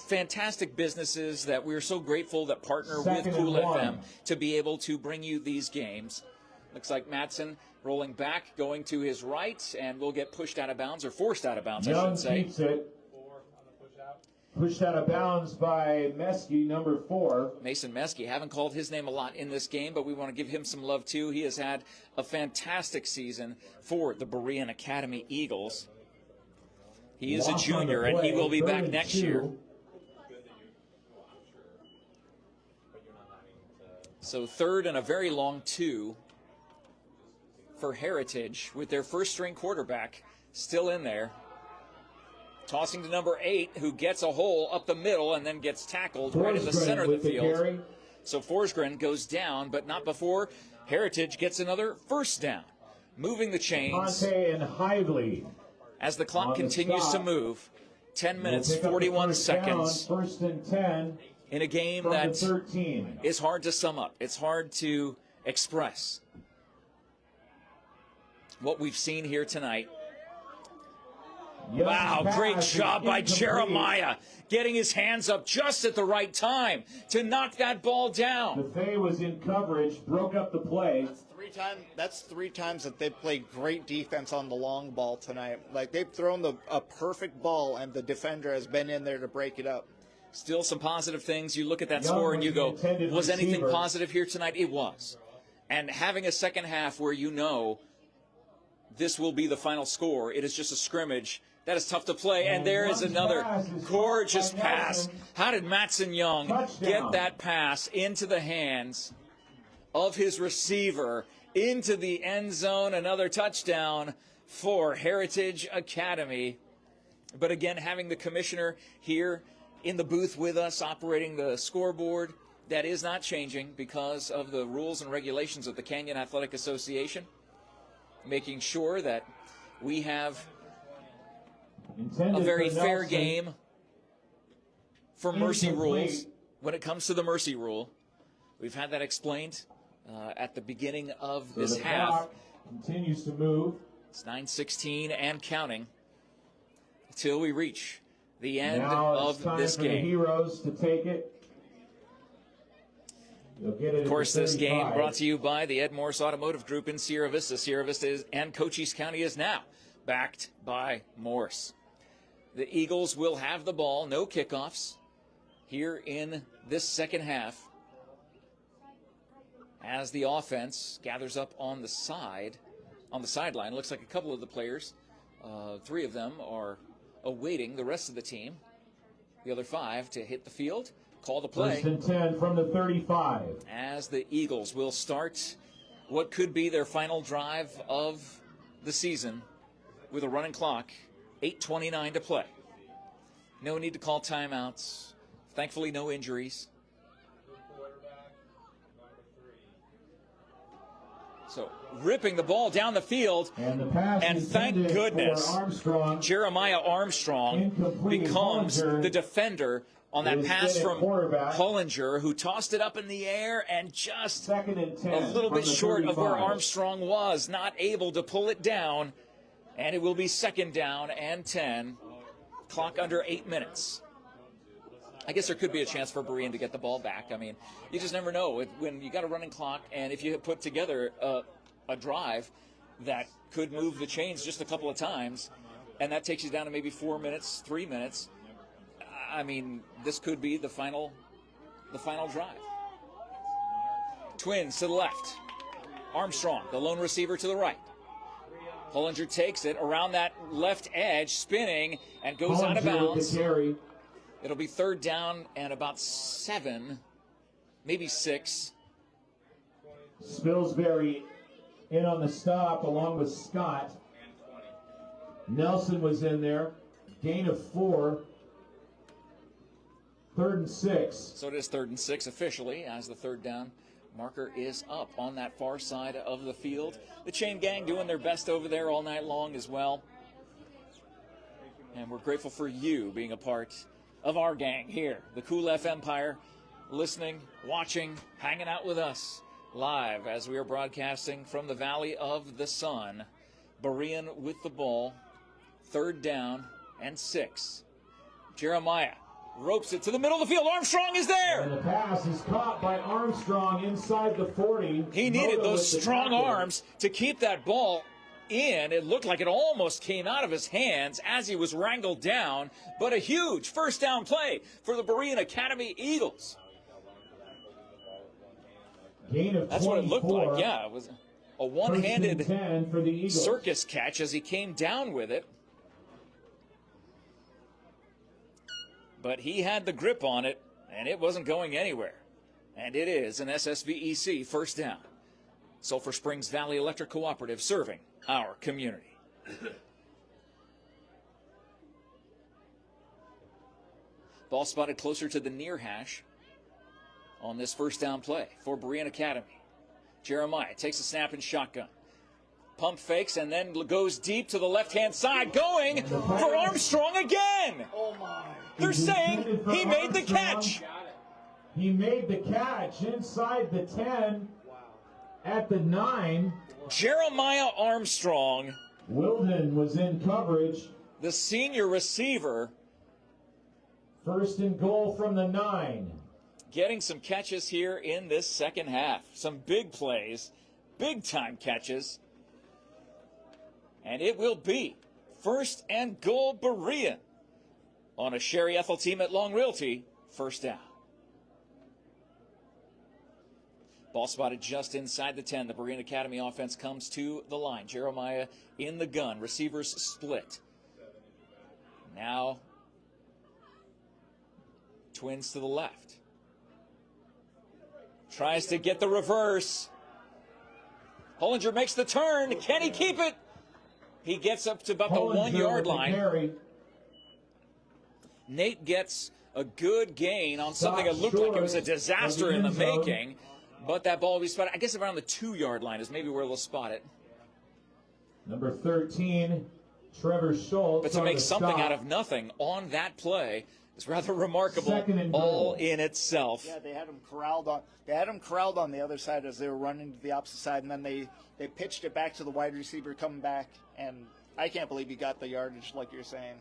fantastic businesses that we're so grateful that partner with Cool FM to be able to bring you these games. Looks like Madsen rolling back, going to his right, and will get pushed out of bounds, or forced out of bounds, I should say. Keeps it. Pushed out of bounds by Meskey, number 4. Mason Meskey, haven't called his name a lot in this game, but we want to give him some love too. He has had a fantastic season for the Berean Academy Eagles. He is a junior, and he will be back next year. So 3rd and a very long 2 for Heritage, with their first-string quarterback still in there. Tossing to number 8, who gets a hole up the middle and then gets tackled right in the center of the field. So Forsgren goes down, but not before Heritage gets another first down. Moving the chains as the clock continues to move. 10 minutes, 41 seconds. 1st and 10 in a game that is hard to sum up. It's hard to express what we've seen here tonight. Wow, great job by Jeremiah, getting his hands up just at the right time to knock that ball down. DeFay was in coverage, broke up the play. That's three times that they've played great defense on the long ball tonight. Like, they've thrown a perfect ball, and the defender has been in there to break it up. Still some positive things. You look at that score and you go, was anything positive here tonight? It was. And having a second half where you know this will be the final score, it is just a scrimmage. That is tough to play, and there is another gorgeous pass. How did Matson Young get that pass into the hands of his receiver, into the end zone? Another touchdown for Heritage Academy. But again, having the commissioner here in the booth with us, operating the scoreboard, that is not changing because of the rules and regulations of the Canyon Athletic Association, making sure that we have a very fair game for mercy rules. When it comes to the mercy rule, we've had that explained at the beginning of this half. Continues to move. It's 9:16 and counting until we reach the end now of this game. The Heroes to take it. Of course, this game brought to you by the Ed Morse Automotive Group in Sierra Vista. Sierra Vista and Cochise County is now backed by Morse. The Eagles will have the ball, no kickoffs, here in this second half as the offense gathers up on the sideline. Looks like a couple of the players, 3 of them are awaiting the rest of the team, the other 5 to hit the field. Call the play. 1st and 10 from the 35. As the Eagles will start what could be their final drive of the season with a running clock, 8:29 to play. No need to call timeouts. Thankfully, no injuries. So, ripping the ball down the field, and thank goodness Jeremiah Armstrong becomes the defender on that pass from Hollinger, who tossed it up in the air and just a little bit short of where Armstrong was, not able to pull it down. And it will be 2nd down and 10. Clock under 8 minutes. I guess there could be a chance for Berean to get the ball back. I mean, you just never know when you got a running clock, and if you put together a drive that could move the chains just a couple of times, and that takes you down to maybe 4 minutes, 3 minutes. I mean, this could be the final drive. Twins to the left. Armstrong, the lone receiver, to the right. Hollinger takes it around that left edge, spinning, and goes out of bounds. It'll be 3rd down and about 7, maybe 6. Spilsbury in on the stop along with Scott. Nelson was in there. Gain of 4. 3rd and 6. So it is 3rd and 6 officially as the 3rd down marker is up on that far side of the field. The chain gang doing their best over there all night long as well. And we're grateful for you being a part of our gang here, the Cool F Empire, listening, watching, hanging out with us live as we are broadcasting from the Valley of the Sun. Berean with the ball, 3rd down and 6. Jeremiah ropes it to the middle of the field. Armstrong is there. And the pass is caught by Armstrong inside the 40. He needed those strong arms to keep that ball in. It looked like it almost came out of his hands as he was wrangled down, but a huge 1st down play for the BEREAN Academy Eagles. Gain of 24. That's what it looked like. Yeah, it was a one-handed 10 for the Eagles. circus catch as he came down with it. But he had the grip on it, and it wasn't going anywhere. And it is an SSVEC 1st down. Sulphur Springs Valley Electric Cooperative serving our community. Ball spotted closer to the near hash on this 1st down play for BEREAN Academy. Jeremiah takes a snap and shotgun. Pump fakes and then goes deep to the left-hand side, going for Armstrong again. Oh, my. They're saying he made the catch. He made the catch inside the 10 at the 9. Jeremiah Armstrong. Wilden was in coverage. The senior receiver. 1st and goal from the 9. Getting some catches here in this 2nd half. Some big plays, big-time catches. And it will be 1st and goal BEREAN on a Sherry Ethel team at Long Realty. 1st down. Ball spotted just inside the 10. The BEREAN Academy offense comes to the line. Jeremiah in the gun. Receivers split. Now, twins to the left. Tries to get the reverse. Hollinger makes the turn. Can he keep it? He gets up to about the 1 yard line. Nate gets a good gain on something that looked like it was a disaster in the making. But that ball will be spotted, I guess, around the 2 yard line is maybe where they'll spot it. Number 13, Trevor Schultz. But to make something out of nothing on that play is rather remarkable all in itself. Yeah, they had him corralled on. They had him corralled on the other side as they were running to the opposite side, and then they pitched it back to the wide receiver coming back. And I can't believe he got the yardage like you're saying.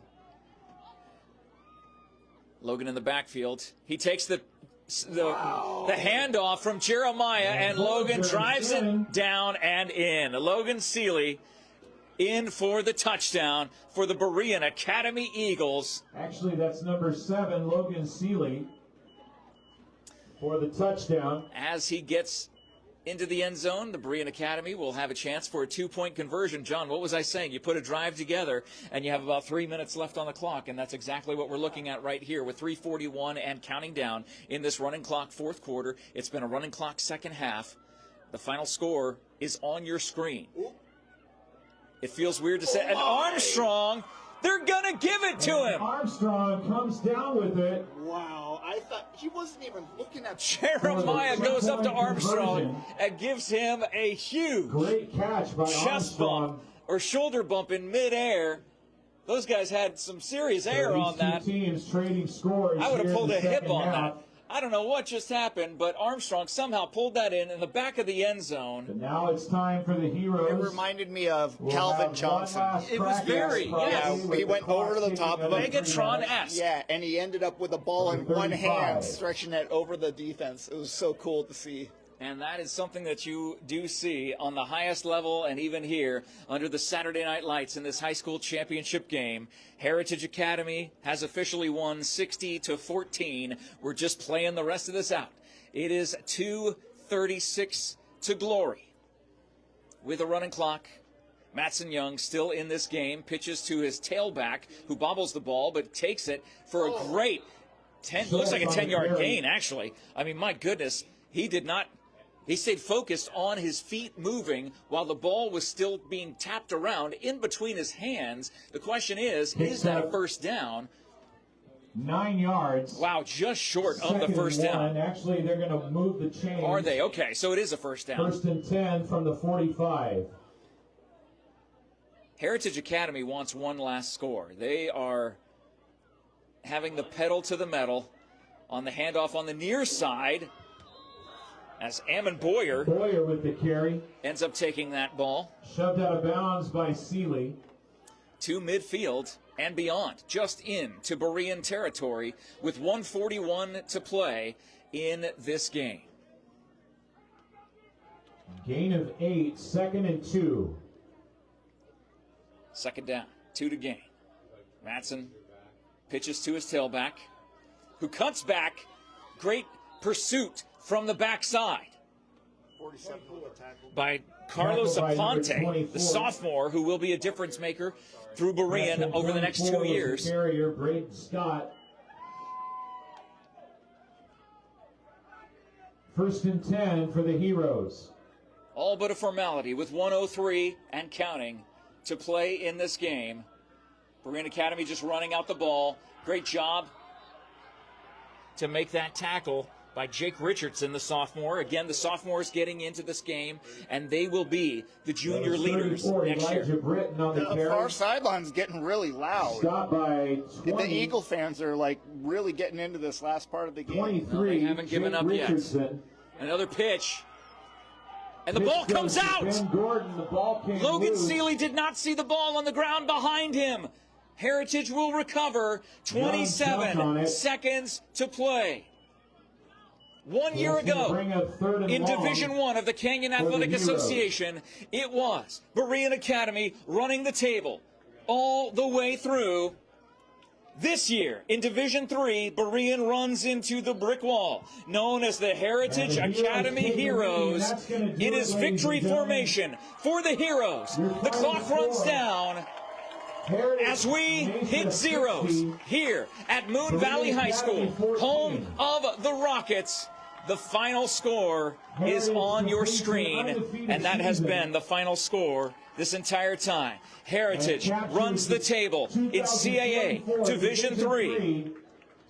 Logan in the backfield. He takes the handoff from Jeremiah, and Logan drives it down and in. Logan Seeley in for the touchdown for the BEREAN Academy Eagles. Actually, that's number 7, Logan Seeley, for the touchdown. As he gets into the end zone, the BEREAN Academy will have a chance for a 2-point conversion. John, what was I saying? You put a drive together, and you have about 3 minutes left on the clock, and that's exactly what we're looking at right here with 3:41 and counting down in this running clock 4th quarter. It's been a running clock 2nd half. The final score is on your screen. It feels weird to say. And Armstrong, they're going to give it to him. Armstrong comes down with it. Wow, I thought he wasn't even looking at Jeremiah goes up to Armstrong and gives him a huge great catch by chest bump or shoulder bump in midair. Those guys had some serious air on that. Teams trading scores. I would have pulled a hip on that. I don't know what just happened, but Armstrong somehow pulled that in the back of the end zone. But now it's time for the Heroes. It reminded me of Calvin Johnson. It was very, yeah. He went over to the top of it. Megatron-esque. Yeah, and he ended up with the ball in one hand, stretching it over the defense. It was so cool to see. And that is something that you do see on the highest level and even here under the Saturday night lights in this high school championship game. Heritage Academy has officially won 60-14. We're just playing the rest of this out. It is 2:36 to glory. With a running clock, Mattson Young still in this game, pitches to his tailback who bobbles the ball but takes it for a great looks like a 10-yard gain, actually. I mean, my goodness, he did not He stayed focused on his feet moving while the ball was still being tapped around in between his hands. The question is that a first down? 9 yards. Wow, just short of the first down. Actually, they're going to move the chains. Are they? Okay, so it is a first down. 1st and 10 from the 45. Heritage Academy wants one last score. They are having the pedal to the metal on the handoff on the near side as Ammon Boyer with the carry ends up taking that ball. Shoved out of bounds by Seeley. To midfield and beyond, just into Berean territory with 1:41 to play in this game. Gain of 8, 2nd and 2. Second down, 2 to gain. Matson pitches to his tailback, who cuts back. Great pursuit from the backside by Carlos Aponte, the sophomore who will be a difference maker through Berean over the next 2 years. Carrier, Braden Scott. 1st and 10 for the Heroes. All but a formality with 1:03 and counting to play in this game. Berean Academy just running out the ball. Great job to make that tackle by Jake Richardson, the sophomore. Again, the sophomores getting into this game, and they will be the junior leaders next year. The far sideline's getting really loud. Stopped by 20. The Eagle fans are like really getting into this last part of the game. 23. Well, they haven't given up yet. Another pitch. And the ball comes out. Gordon, the ball came Logan loose. Seeley did not see the ball on the ground behind him. Heritage will recover. 27 seconds to play. 1 year ago, in Division I of the Canyon Athletic Association, it was Berean Academy running the table all the way through. This year, in Division III, Berean runs into the brick wall, known as the Heritage Academy Heroes. It is victory formation for the Heroes. The clock runs down as we hit zeros here at Moon Valley High School, home of the Rockets. The final score is on your screen, and that has been the final score this entire time. Heritage runs the table in CAA Division III.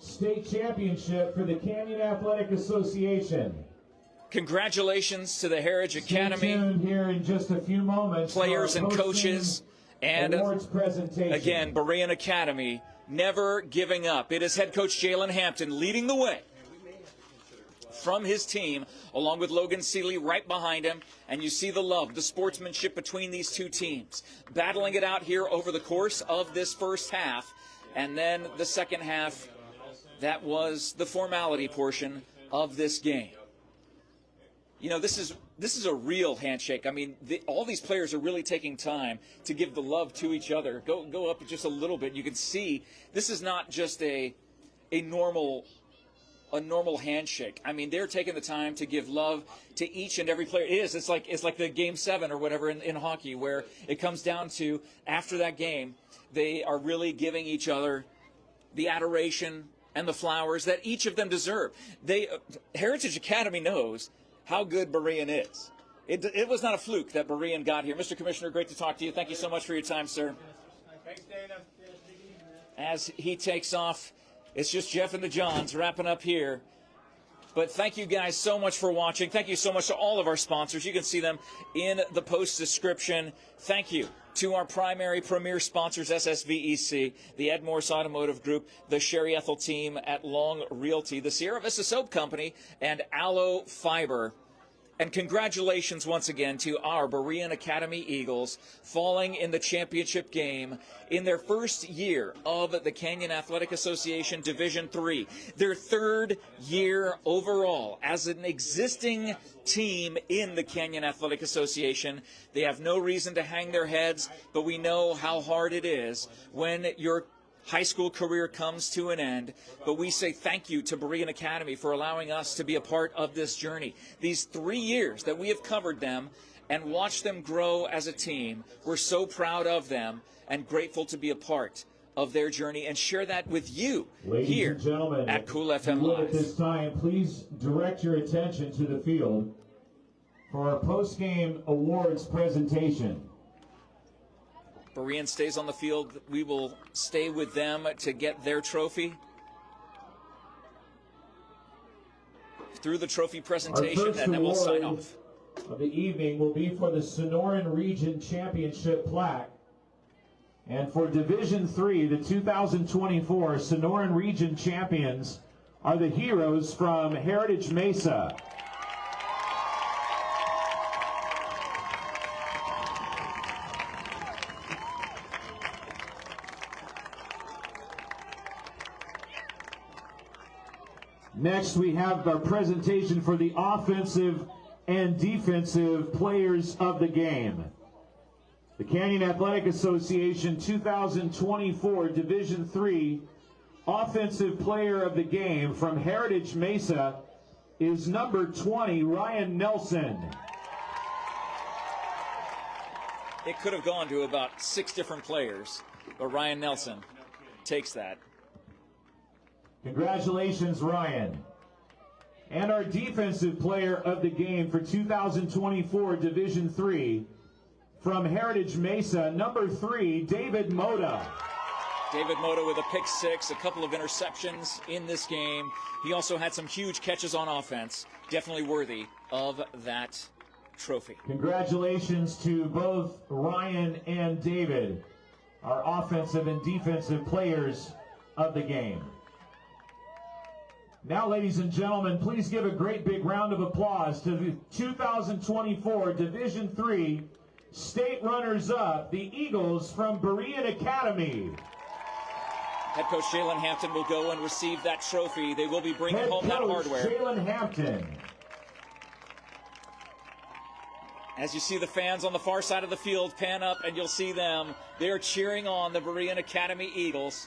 State championship for the Canyon Athletic Association. Congratulations to the Heritage Academy here in just a few moments, players and coaches, and again, Berean Academy never giving up. It is head coach Jalen Hampton leading the way from his team, along with Logan Seeley right behind him. And you see the love, the sportsmanship between these two teams, battling it out here over the course of this first half. And then the second half, that was the formality portion of this game. You know, this is a real handshake. I mean, all these players are really taking time to give the love to each other. Go up just a little bit. You can see this is not just a normal handshake. I mean, they're taking the time to give love to each and every player. It's like the Game 7 or whatever in hockey, where it comes down to, after that game, they are really giving each other the adoration and the flowers that each of them deserve. Heritage Academy knows how good Berean is. It was not a fluke that Berean got here. Mr. Commissioner, great to talk to you. Thank you so much for your time, sir. Thanks, Dana. As he takes off, it's just Jeff and the Johns wrapping up here. But thank you guys so much for watching. Thank you so much to all of our sponsors. You can see them in the post description. Thank you to our primary premier sponsors, SSVEC, the Ed Morse Automotive Group, the Sherry Ethel team at Long Realty, the Sierra Vista Soap Company, and ALLO Fiber. And congratulations once again to our Berean Academy Eagles falling in the championship game in their first year of the Canyon Athletic Association Division III. Their third year overall as an existing team in the Canyon Athletic Association. They have no reason to hang their heads, but we know how hard it is when your high school career comes to an end. But we say thank you to Berean Academy for allowing us to be a part of this journey. These 3 years that we have covered them and watched them grow as a team, we're so proud of them and grateful to be a part of their journey and share that with you here at Cool FM Live. At this time, please direct your attention to the field. for our post-game awards presentation. Berean stays on the field. We will stay with them to get their trophy. Through the trophy presentation, and then we'll sign off. Of the evening will be for the Sonoran Region Championship plaque. And for Division III, the 2024 Sonoran Region champions are the Heroes from Heritage Mesa. Next, we have our presentation for the offensive and defensive players of the game. The Canyon Athletic Association 2024 Division III Offensive Player of the Game from Heritage Mesa is number 20, Ryan Nelson. It could have gone to about 6 different players, but Ryan Nelson takes that. Congratulations, Ryan. And our defensive player of the game for 2024 Division III from Heritage Mesa, number 3, David Moda. David Moda with a pick 6, a couple of interceptions in this game. He also had some huge catches on offense. Definitely worthy of that trophy. Congratulations to both Ryan and David, our offensive and defensive players of the game. Now, ladies and gentlemen, please give a great big round of applause to the 2024 Division III state runners-up, the Eagles from BEREAN Academy. Head coach Jalen Hampton will go and receive that trophy. They will be bringing home that hardware. Jalen Hampton. As you see the fans on the far side of the field pan up, and you'll see them. They are cheering on the BEREAN Academy Eagles.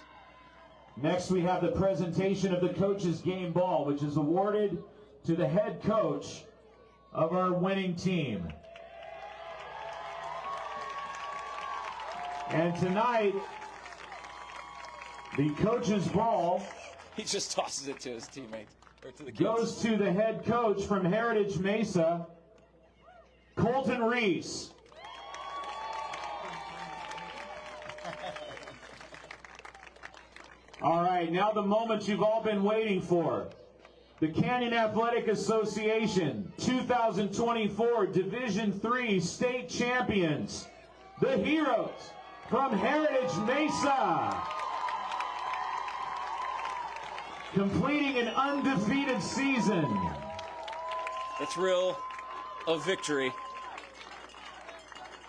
Next, we have the presentation of the coach's game ball, which is awarded to the head coach of our winning team. And tonight, the coach's ball, he just tosses it to his teammate, or to the kids. Goes to the head coach from Heritage Mesa, Colton Reese. All right, now the moment you've all been waiting for. The Canyon Athletic Association 2024 Division III state champions, the Heroes from Heritage Mesa. Completing an undefeated season. The thrill of victory.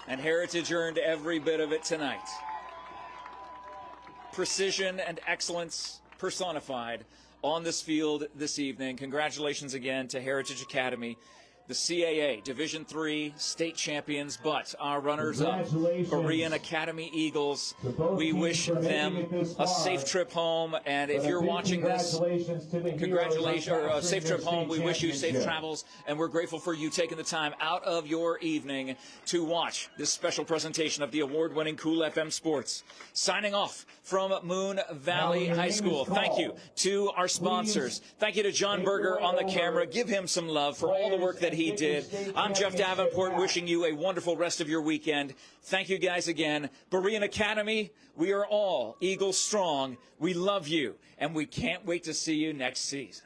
And Heritage earned every bit of it tonight. Precision and excellence personified on this field this evening. Congratulations again to Heritage Academy, the CAA Division III state champions, but our runners-up, BEREAN Academy Eagles. We wish them a safe trip home, and if you're watching this, congratulations, or a safe trip home. We wish you safe travels, and we're grateful for you taking the time out of your evening to watch this special presentation of the award-winning Cool FM Sports. Signing off from Moon Valley High School. Thank you to our sponsors. Thank you to John Berger on the camera. Give him some love for all the work that he did. I'm Jeff Davenport, wishing you a wonderful rest of your weekend. Thank you guys again. BEREAN Academy, we are all Eagles strong. We love you, and we can't wait to see you next season.